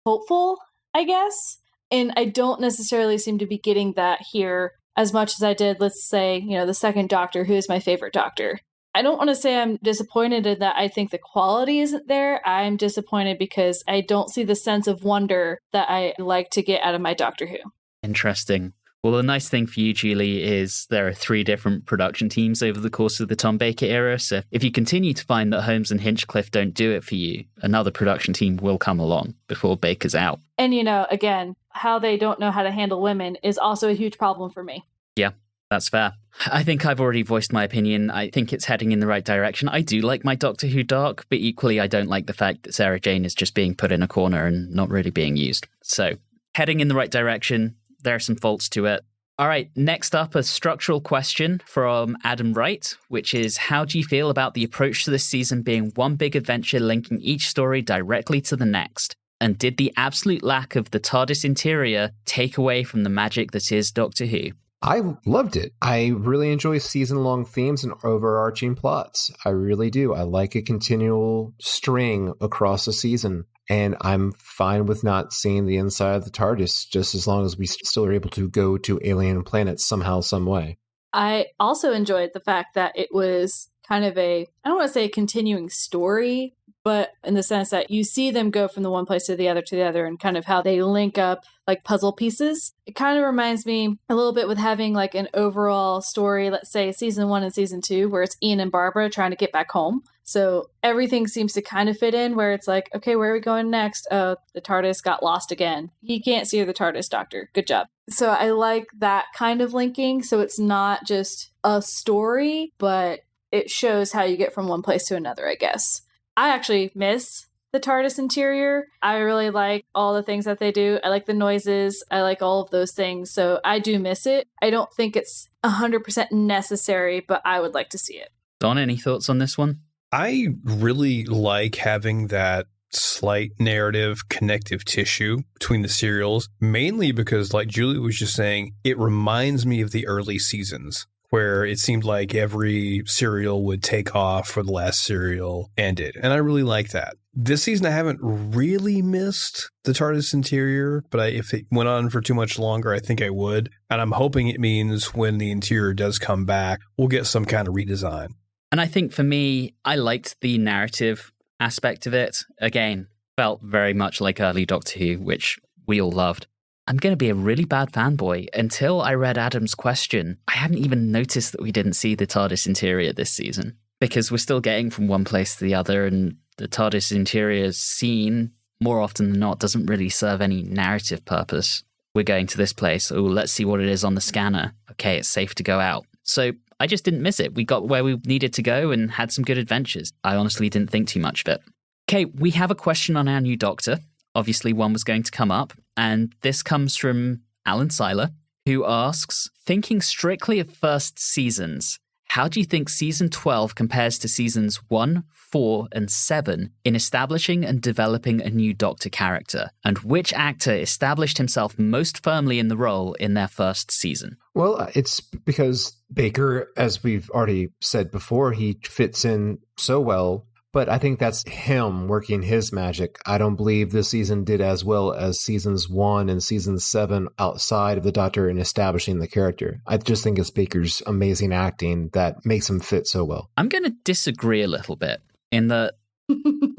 hopeful, I guess. And I don't necessarily seem to be getting that here as much as I did, let's say, the second Doctor, who is my favorite Doctor. I don't want to say I'm disappointed in that I think the quality isn't there. I'm disappointed because I don't see the sense of wonder that I like to get out of my Doctor Who. Interesting. Well, the nice thing for you, Julie, is there are 3 different production teams over the course of the Tom Baker era. So if you continue to find that Holmes and Hinchcliffe don't do it for you, another production team will come along before Baker's out. And, again, how they don't know how to handle women is also a huge problem for me. Yeah, that's fair. I think I've already voiced my opinion. I think it's heading in the right direction. I do like my Doctor Who dark, but equally I don't like the fact that Sarah Jane is just being put in a corner and not really being used. So heading in the right direction. There are some faults to it. All right, next up, a structural question from Adam Wright, which is, how do you feel about the approach to this season being one big adventure linking each story directly to the next? And did the absolute lack of the TARDIS interior take away from the magic that is Doctor Who? I loved it. I really enjoy season-long themes and overarching plots. I really do. I like a continual string across a season. And I'm fine with not seeing the inside of the TARDIS, just as long as we still are able to go to alien planets somehow, some way. I also enjoyed the fact that it was kind of I don't want to say a continuing story, but in the sense that you see them go from the one place to the other and kind of how they link up like puzzle pieces. It kind of reminds me a little bit with having like an overall story, let's say season 1 and season 2, where it's Ian and Barbara trying to get back home. So everything seems to kind of fit in where it's like, okay, where are we going next? Oh, the TARDIS got lost again. He can't see the TARDIS, Doctor. Good job. So I like that kind of linking. So it's not just a story, but it shows how you get from one place to another, I guess. I actually miss the TARDIS interior. I really like all the things that they do. I like the noises. I like all of those things. So I do miss it. I don't think it's 100% necessary, but I would like to see it. Don, any thoughts on this one? I really like having that slight narrative connective tissue between the serials, mainly because, like Julie was just saying, it reminds me of the early seasons where it seemed like every serial would take off where the last serial ended. And I really like that. This season, I haven't really missed the TARDIS interior, but if it went on for too much longer, I think I would. And I'm hoping it means when the interior does come back, we'll get some kind of redesign. And I think for me, I liked the narrative aspect of it. Again, felt very much like early Doctor Who, which we all loved. I'm going to be a really bad fanboy. Until I read Adam's question, I hadn't even noticed that we didn't see the TARDIS interior this season, because we're still getting from one place to the other, and the TARDIS interior scene, more often than not, doesn't really serve any narrative purpose. We're going to this place. Oh, let's see what it is on the scanner. Okay, it's safe to go out. So I just didn't miss it. We got where we needed to go and had some good adventures. I honestly didn't think too much of it. Okay, we have a question on our new Doctor. Obviously, one was going to come up, and this comes from Alan Seiler, who asks, thinking strictly of first seasons, how do you think season 12 compares to seasons 1, 4, and 7 in establishing and developing a new Doctor character? And which actor established himself most firmly in the role in their first season? Well, it's because Baker, as we've already said before, he fits in so well. But I think that's him working his magic. I don't believe this season did as well as seasons 1 and season 7 outside of the Doctor in establishing the character. I just think it's Baker's amazing acting that makes him fit so well. I'm going to disagree a little bit in that...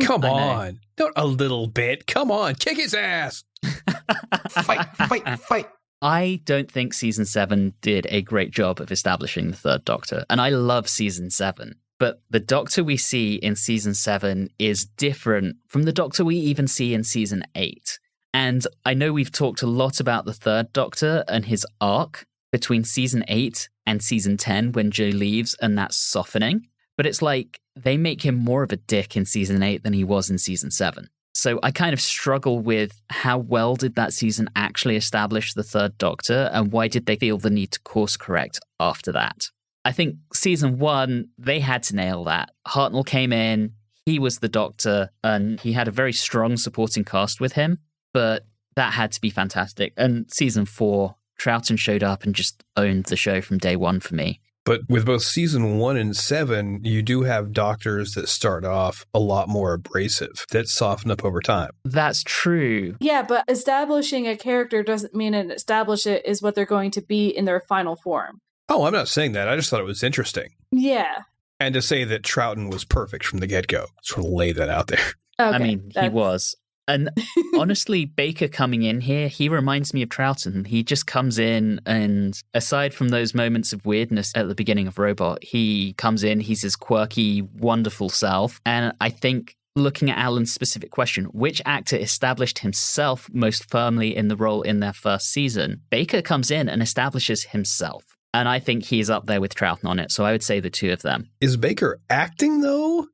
Come on. Not a little bit. Come on. Kick his ass. Fight. I don't think season 7 did a great job of establishing the third Doctor. And I love season 7. But the Doctor we see in season 7 is different from the Doctor we even see in season 8. And I know we've talked a lot about the third Doctor and his arc between season 8 and season 10 when Jo leaves and that softening. But it's like they make him more of a dick in season 8 than he was in season 7. So I kind of struggle with how well did that season actually establish the third Doctor, and why did they feel the need to course correct after that? I think season 1, they had to nail that. Hartnell came in, he was the Doctor, and he had a very strong supporting cast with him, but that had to be fantastic. And season 4, Troughton showed up and just owned the show from day one for me. But with both season 1 and 7, you do have Doctors that start off a lot more abrasive, that soften up over time. That's true. Yeah, but establishing a character doesn't mean an establish it is what they're going to be in their final form. Oh, I'm not saying that. I just thought it was interesting. Yeah. And to say that Troughton was perfect from the get-go. Sort of lay that out there. Okay, I mean, he was. And honestly, Baker coming in here, he reminds me of Troughton. He just comes in, and aside from those moments of weirdness at the beginning of Robot, he comes in, he's his quirky, wonderful self. And I think, looking at Alan's specific question, which actor established himself most firmly in the role in their first season? Baker comes in and establishes himself. And I think he's up there with Troughton on it. So I would say the two of them. Is Baker acting, though?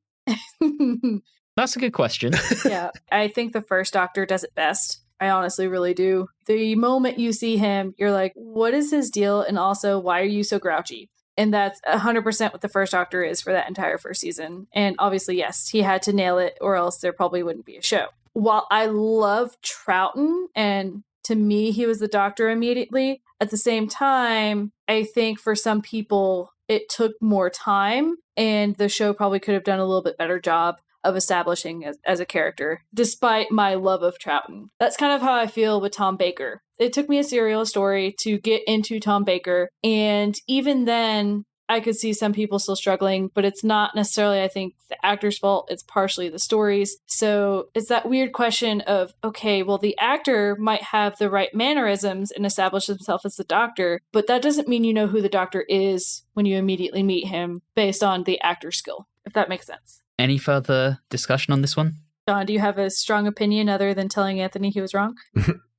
That's a good question. Yeah, I think the first Doctor does it best. I honestly really do. The moment you see him, you're like, what is his deal? And also, why are you so grouchy? And that's 100% what the first Doctor is for that entire first season. And obviously, yes, he had to nail it, or else there probably wouldn't be a show. while I love Troughton, and to me, he was the Doctor immediately, at the same time, I think for some people, it took more time, and the show probably could have done a little bit better job of establishing as a character, despite my love of Troughton. That's kind of how I feel with Tom Baker. It took me a serial story to get into Tom Baker, and even then, I could see some people still struggling, but it's not necessarily, I think, the actor's fault. It's partially the stories. So it's that weird question of, okay, well, the actor might have the right mannerisms and establish himself as the Doctor, but that doesn't mean you know who the Doctor is when you immediately meet him based on the actor skill, if that makes sense. Any further discussion on this one? Don, do you have a strong opinion other than telling Anthony he was wrong?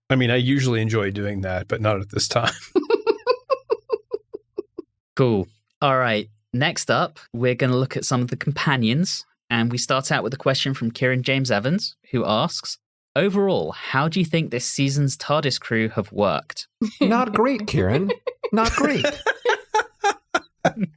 I mean, I usually enjoy doing that, but not at this time. Cool. All right. Next up, we're going to look at some of the companions. And we start out with a question from Kieran James Evans, who asks, overall, how do you think this season's TARDIS crew have worked? Not great, Kieran. Not great.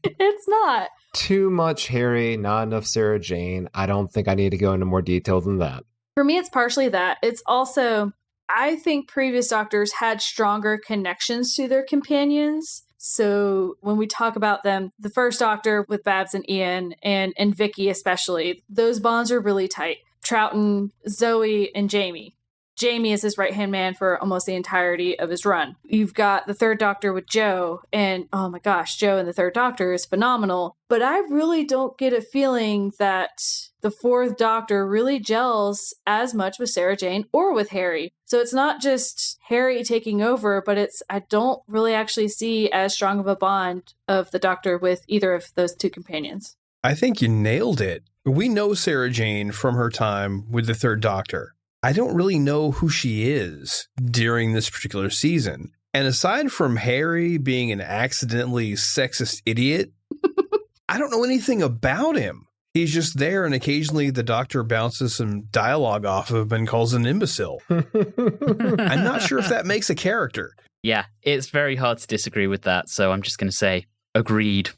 It's not. Too much Harry, not enough Sarah Jane. I don't think I need to go into more detail than that. For me, it's partially that. It's also, I think previous Doctors had stronger connections to their companions. So when we talk about them, the first Doctor with Babs and Ian and Vicky especially, those bonds are really tight. Troughton, Zoe, and Jamie. Jamie is his right-hand man for almost the entirety of his run. You've got the third Doctor with Joe, and oh my gosh, Joe and the third Doctor is phenomenal. But I really don't get a feeling that the fourth Doctor really gels as much with Sarah Jane or with Harry. So it's not just Harry taking over, but I don't really actually see as strong of a bond of the Doctor with either of those two companions. I think you nailed it. We know Sarah Jane from her time with the third Doctor. I don't really know who she is during this particular season. And aside from Harry being an accidentally sexist idiot, I don't know anything about him. He's just there, and occasionally the Doctor bounces some dialogue off of him and calls him an imbecile. I'm not sure if that makes a character. Yeah, it's very hard to disagree with that, so I'm just going to say, agreed.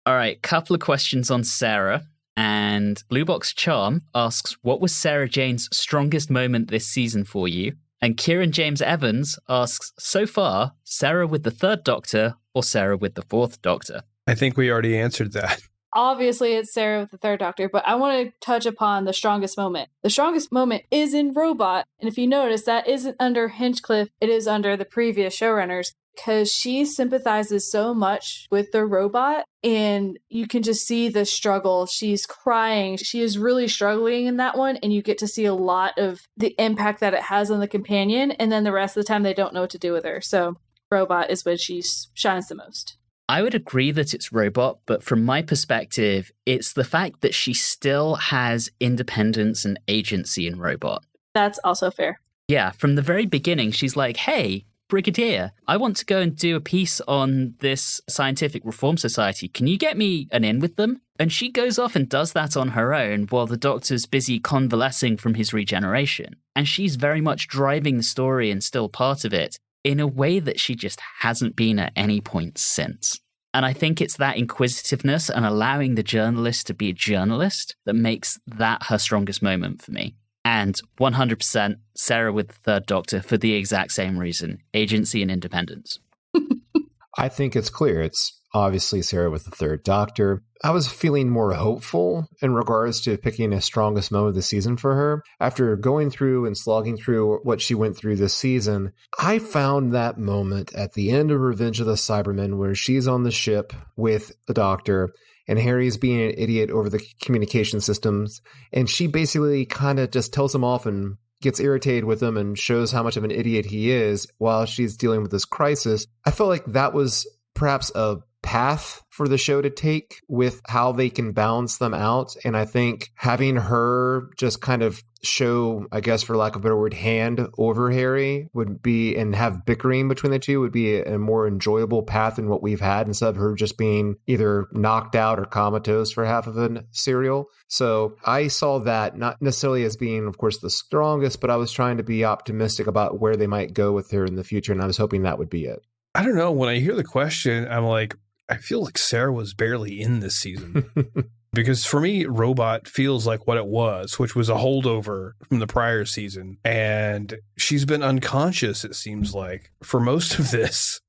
All right, couple of questions on Sarah. And Blue Box Charm asks, what was Sarah Jane's strongest moment this season for you? And Kieran James Evans asks, so far, Sarah with the third Doctor or Sarah with the fourth Doctor? I think we already answered that. Obviously, it's Sarah with the third Doctor, but I want to touch upon the strongest moment. The strongest moment is in Robot, and if you notice, that isn't under Hinchcliffe, it is under the previous showrunners, because she sympathizes so much with the robot, and you can just see the struggle. She's crying. She is really struggling in that one, and you get to see a lot of the impact that it has on the companion, and then the rest of the time they don't know what to do with her. So Robot is when she shines the most. I would agree that it's Robot, but from my perspective, it's the fact that she still has independence and agency in Robot. That's also fair. Yeah, from the very beginning, she's like, hey, Brigadier, I want to go and do a piece on this scientific reform society. Can you get me an in with them? And she goes off and does that on her own while the Doctor's busy convalescing from his regeneration. And she's very much driving the story and still part of it in a way that she just hasn't been at any point since. And I think it's that inquisitiveness and allowing the journalist to be a journalist that makes that her strongest moment for me. And 100% Sarah with the third Doctor for the exact same reason, agency and independence. I think it's clear. It's obviously Sarah with the third Doctor. I was feeling more hopeful in regards to picking a strongest moment of the season for her. After going through and slogging through what she went through this season, I found that moment at the end of Revenge of the Cybermen where she's on the ship with the Doctor and Harry's being an idiot over the communication systems. And she basically kind of just tells him off and gets irritated with him and shows how much of an idiot he is while she's dealing with this crisis. I felt like that was perhaps a path for the show to take with how they can balance them out. And I think having her just kind of show, I guess for lack of a better word, hand over Harry would be, and have bickering between the two would be a more enjoyable path than what we've had, instead of her just being either knocked out or comatose for half of a serial. So I saw that not necessarily as being, of course, the strongest, but I was trying to be optimistic about where they might go with her in the future. And I was hoping that would be it. I don't know. When I hear the question, I'm like, I feel like Sarah was barely in this season. Because for me, Robot feels like what it was, which was a holdover from the prior season. And she's been unconscious, it seems like, for most of this.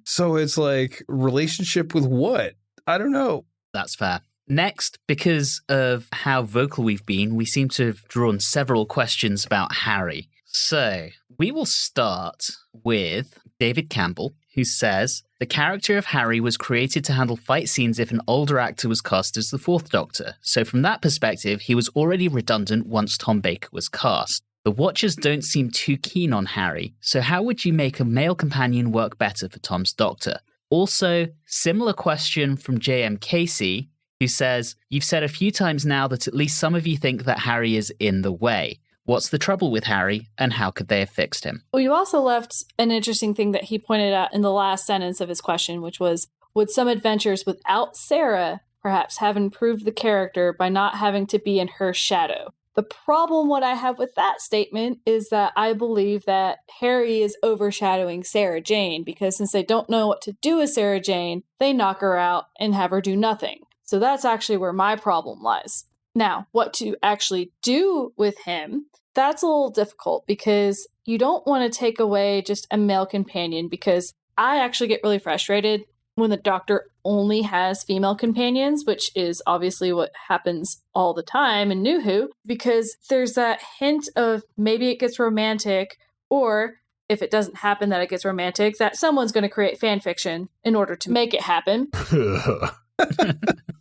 So it's like, relationship with what? I don't know. That's fair. Next, because of how vocal we've been, we seem to have drawn several questions about Harry. So we will start with David Campbell, who says, the character of Harry was created to handle fight scenes if an older actor was cast as the Fourth Doctor. So from that perspective, he was already redundant once Tom Baker was cast. The Watchers don't seem too keen on Harry, so how would you make a male companion work better for Tom's Doctor? Also, similar question from J.M. Casey, who says, you've said a few times now that at least some of you think that Harry is in the way. What's the trouble with Harry, and how could they have fixed him? Well, you also left an interesting thing that he pointed out in the last sentence of his question, which was, would some adventures without Sarah perhaps have improved the character by not having to be in her shadow? The problem what I have with that statement is that I believe that Harry is overshadowing Sarah Jane, because since they don't know what to do with Sarah Jane, they knock her out and have her do nothing. So that's actually where my problem lies. Now, what to actually do with him, that's a little difficult because you don't want to take away just a male companion, because I actually get really frustrated when the Doctor only has female companions, which is obviously what happens all the time in New Who, because there's that hint of maybe it gets romantic, or if it doesn't happen that it gets romantic, that someone's going to create fan fiction in order to make it happen.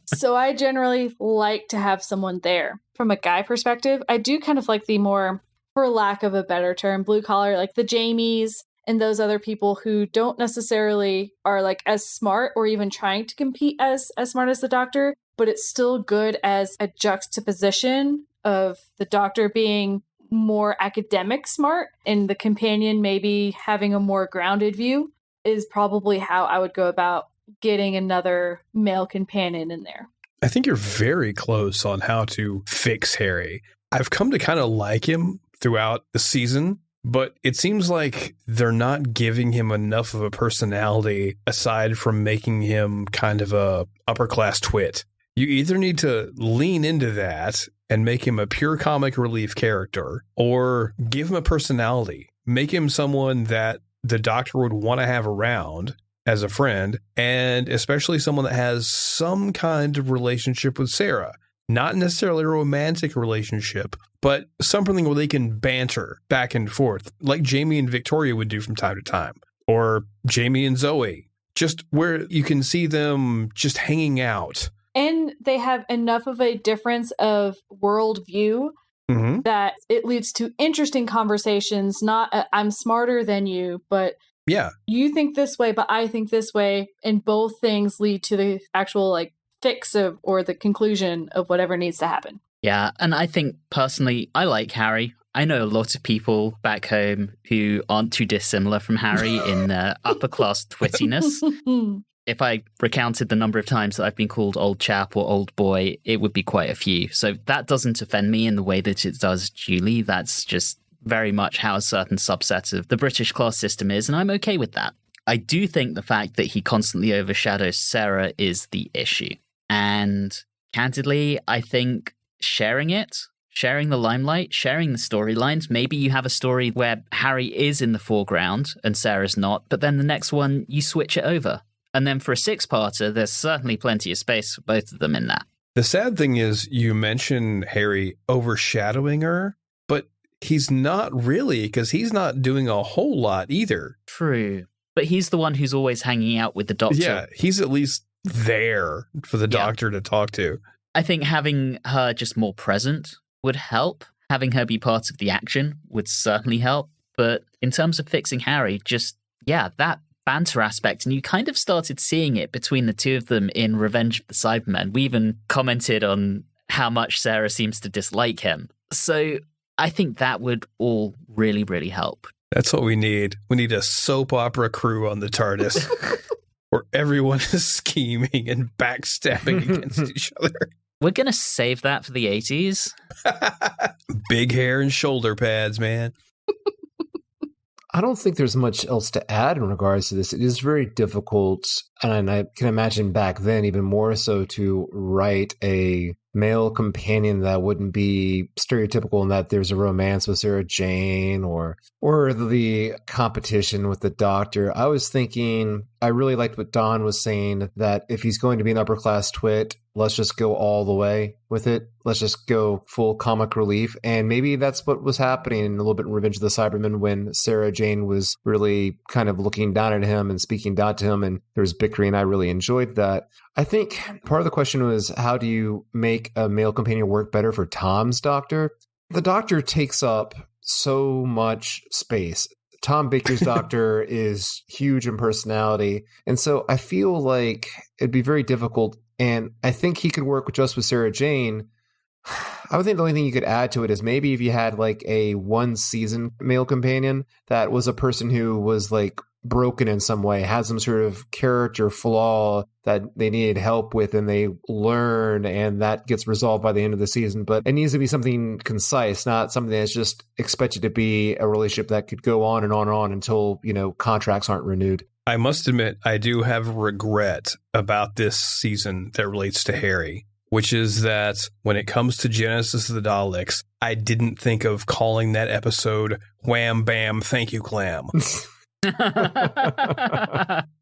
So I generally like to have someone there. From a guy perspective, I do kind of like the more, for lack of a better term, blue collar, like the Jamies and those other people who don't necessarily are like as smart or even trying to compete as smart as the Doctor, but it's still good as a juxtaposition of the Doctor being more academic smart and the companion maybe having a more grounded view is probably how I would go about getting another male companion in there. I think you're very close on how to fix Harry. I've come to kind of like him throughout the season, but it seems like they're not giving him enough of a personality aside from making him kind of a upper class twit. You either need to lean into that and make him a pure comic relief character, or give him a personality, make him someone that the Doctor would want to have around as a friend, and especially someone that has some kind of relationship with Sarah. Not necessarily a romantic relationship, but something where they can banter back and forth, like Jamie and Victoria would do from time to time, or Jamie and Zoe, just where you can see them just hanging out. And they have enough of a difference of worldview that it leads to interesting conversations, not I'm smarter than you, but yeah, you think this way, but I think this way, and both things lead to the actual like fix of or the conclusion of whatever needs to happen. Yeah, and I think personally, I like Harry. I know a lot of people back home who aren't too dissimilar from Harry in their upper class twittiness. If I recounted the number of times that I've been called old chap or old boy, it would be quite a few. So that doesn't offend me in the way that it does Julie. That's just very much how a certain subset of the British class system is, and I'm okay with that. I do think the fact that he constantly overshadows Sarah is the issue. And candidly, I think sharing the limelight, sharing the storylines, maybe you have a story where Harry is in the foreground and Sarah's not, but then the next one, you switch it over. And then for a six-parter, there's certainly plenty of space for both of them in that. The sad thing is you mention Harry overshadowing her, but he's not really, because he's not doing a whole lot either. True. But he's the one who's always hanging out with the Doctor. Yeah, he's at least there for the Doctor to talk to. I think having her just more present would help. Having her be part of the action would certainly help. But in terms of fixing Harry, that banter aspect, and you kind of started seeing it between the two of them in Revenge of the Cybermen. We even commented on how much Sarah seems to dislike him. So I think that would all really, really help. That's what we need. We need a soap opera crew on the TARDIS where everyone is scheming and backstabbing against each other. We're going to save that for the 80s. Big hair and shoulder pads, man. I don't think there's much else to add in regards to this. It is very difficult. And I can imagine back then, even more so, to write a male companion that wouldn't be stereotypical in that there's a romance with Sarah Jane or the competition with the Doctor. I was thinking, I really liked what Don was saying, that if he's going to be an upper class twit, let's just go all the way with it. Let's just go full comic relief. And maybe that's what was happening in a little bit in Revenge of the Cybermen, when Sarah Jane was really kind of looking down at him and speaking down to him, and there was bickering. I really enjoyed that. I think part of the question was, how do you make a male companion work better for Tom's Doctor? The Doctor takes up so much space. Tom Baker's Doctor is huge in personality. And so I feel like it'd be very difficult. And I think he could work just with Sarah Jane. I would think the only thing you could add to it is maybe if you had like a 1-season male companion that was a person who was like broken in some way, had some sort of character flaw that they needed help with, and they learn, and that gets resolved by the end of the season. But it needs to be something concise, not something that's just expected to be a relationship that could go on and on and on until, contracts aren't renewed. I must admit, I do have regret about this season that relates to Harry, which is that when it comes to Genesis of the Daleks, I didn't think of calling that episode Wham Bam Thank You Clam.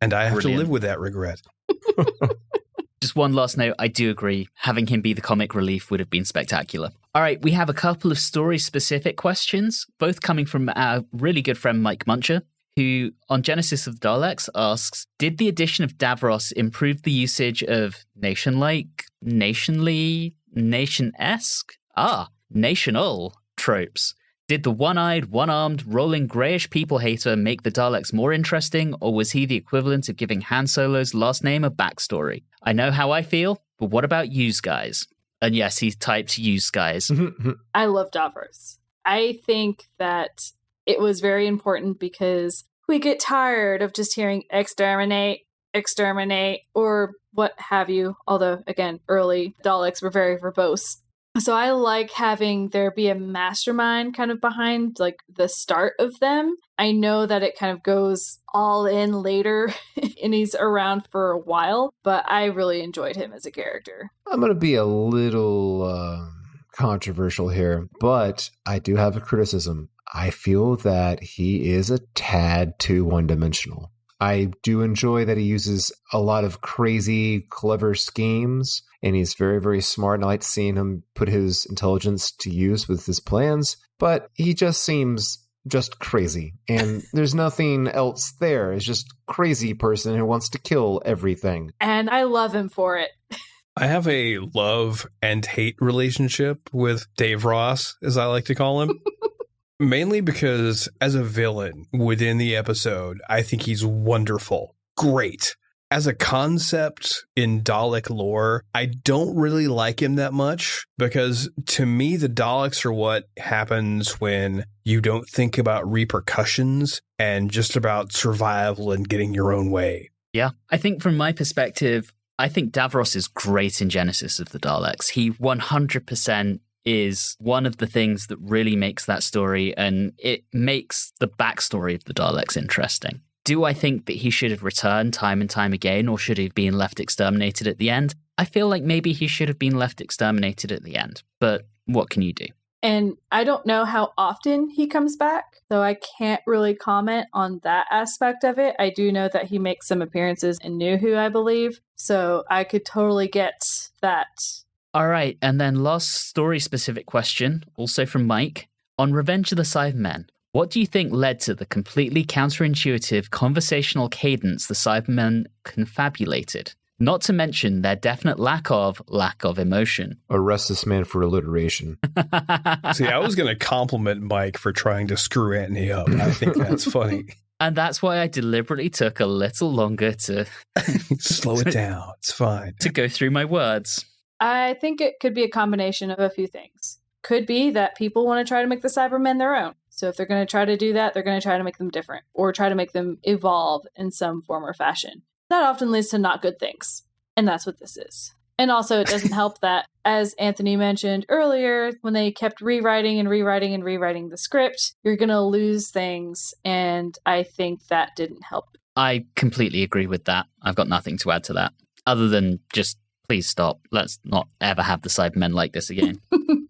And I have to live with that regret. Just one last note, I do agree. Having him be the comic relief would have been spectacular. All right, we have a couple of story-specific questions, both coming from our really good friend Mike Muncher, who, on Genesis of the Daleks, asks, did the addition of Davros improve the usage of nation-like, nationly, nation-esque? National tropes? Did the one-eyed, one-armed, rolling greyish people-hater make the Daleks more interesting, or was he the equivalent of giving Han Solo's last name a backstory? I know how I feel, but what about yous guys? And yes, he typed yous guys. I love Davros. I think that it was very important because we get tired of just hearing exterminate, or what have you. Although, again, early Daleks were very verbose. So I like having there be a mastermind kind of behind like the start of them. I know that it kind of goes all in later and he's around for a while, but I really enjoyed him as a character. I'm going to be a little controversial here, but I do have a criticism. I feel that he is a tad too one-dimensional. I do enjoy that he uses a lot of crazy, clever schemes, and he's very, very smart, and I like seeing him put his intelligence to use with his plans, but he just seems just crazy, and there's nothing else there. It's just crazy person who wants to kill everything. And I love him for it. I have a love and hate relationship with Dave Ross, as I like to call him. Mainly because as a villain within the episode, I think he's wonderful. Great. As a concept in Dalek lore, I don't really like him that much because to me, the Daleks are what happens when you don't think about repercussions and just about survival and getting your own way. Yeah, I think from my perspective, I think Davros is great in Genesis of the Daleks. He 100% is one of the things that really makes that story, and it makes the backstory of the Daleks interesting. Do I think that he should have returned time and time again, or should he have been left exterminated at the end? I feel like maybe he should have been left exterminated at the end, but what can you do? And I don't know how often he comes back, so I can't really comment on that aspect of it. I do know that he makes some appearances in New Who, I believe, so I could totally get that. All right, and then last story-specific question, also from Mike. On Revenge of the Cybermen, what do you think led to the completely counterintuitive conversational cadence the Cybermen confabulated? Not to mention their definite lack of emotion. Arrest this man for alliteration. See, I was going to compliment Mike for trying to screw Anthony up. I think that's funny. And that's why I deliberately took a little longer to... Slow it down. It's fine. To go through my words. I think it could be a combination of a few things. Could be that people want to try to make the Cybermen their own. So if they're going to try to do that, they're going to try to make them different or try to make them evolve in some form or fashion. That often leads to not good things. And that's what this is. And also it doesn't help that, as Anthony mentioned earlier, when they kept rewriting the script, you're going to lose things. And I think that didn't help I completely agree with that. I've got nothing to add to that, other than just please stop. Let's not ever have the Cybermen like this again.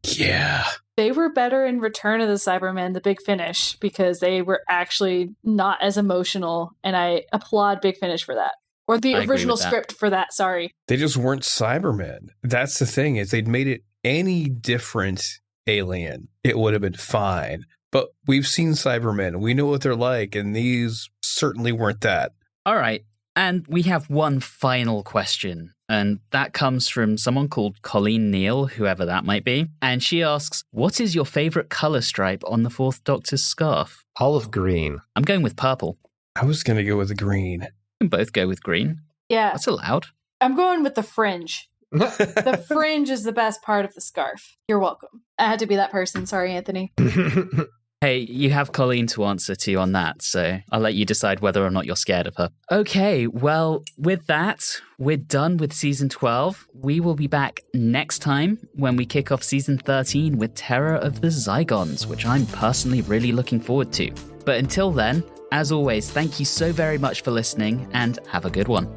Yeah. They were better in Return of the Cybermen, the Big Finish, because they were actually not as emotional, and I applaud Big Finish for that. Or the original script for that, sorry. They just weren't Cybermen. That's the thing, is they'd made it any different alien, it would have been fine. But we've seen Cybermen. We know what they're like, and these certainly weren't that. All right. And we have one final question, and that comes from someone called Colleen Neal, whoever that might be. And she asks, what is your favorite color stripe on the Fourth Doctor's scarf? Olive green. I'm going with purple. I was going to go with the green. We can both go with green. Yeah. That's allowed. I'm going with the fringe. The fringe is the best part of the scarf. You're welcome. I had to be that person. Sorry, Anthony. Hey, you have Colleen to answer to on that, so I'll let you decide whether or not you're scared of her. Okay, well, with that, we're done with Season 12. We will be back next time when we kick off Season 13 with Terror of the Zygons, which I'm personally really looking forward to. But until then, as always, thank you so very much for listening, and have a good one.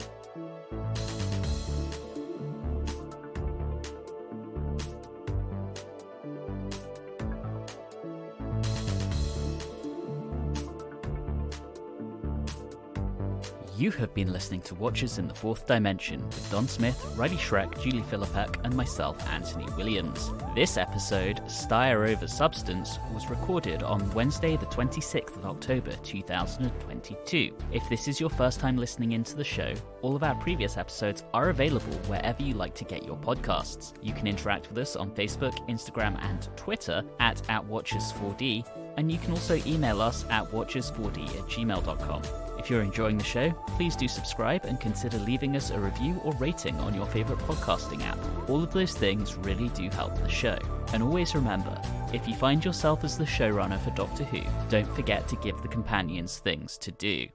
You have been listening to Watchers in the Fourth Dimension with Don Smith, Reilly Schreck, Julie Philippek, and myself, Anthony Williams. This episode, Styre over Substance, was recorded on Wednesday the 26th of October 2022. If this is your first time listening into the show, all of our previous episodes are available wherever you like to get your podcasts. You can interact with us on Facebook, Instagram, and Twitter at @Watchers4D, and you can also email us at watchers4d@gmail.com. If you're enjoying the show, please do subscribe and consider leaving us a review or rating on your favorite podcasting app. All of those things really do help the show. And always remember, if you find yourself as the showrunner for Doctor Who, don't forget to give the companions things to do.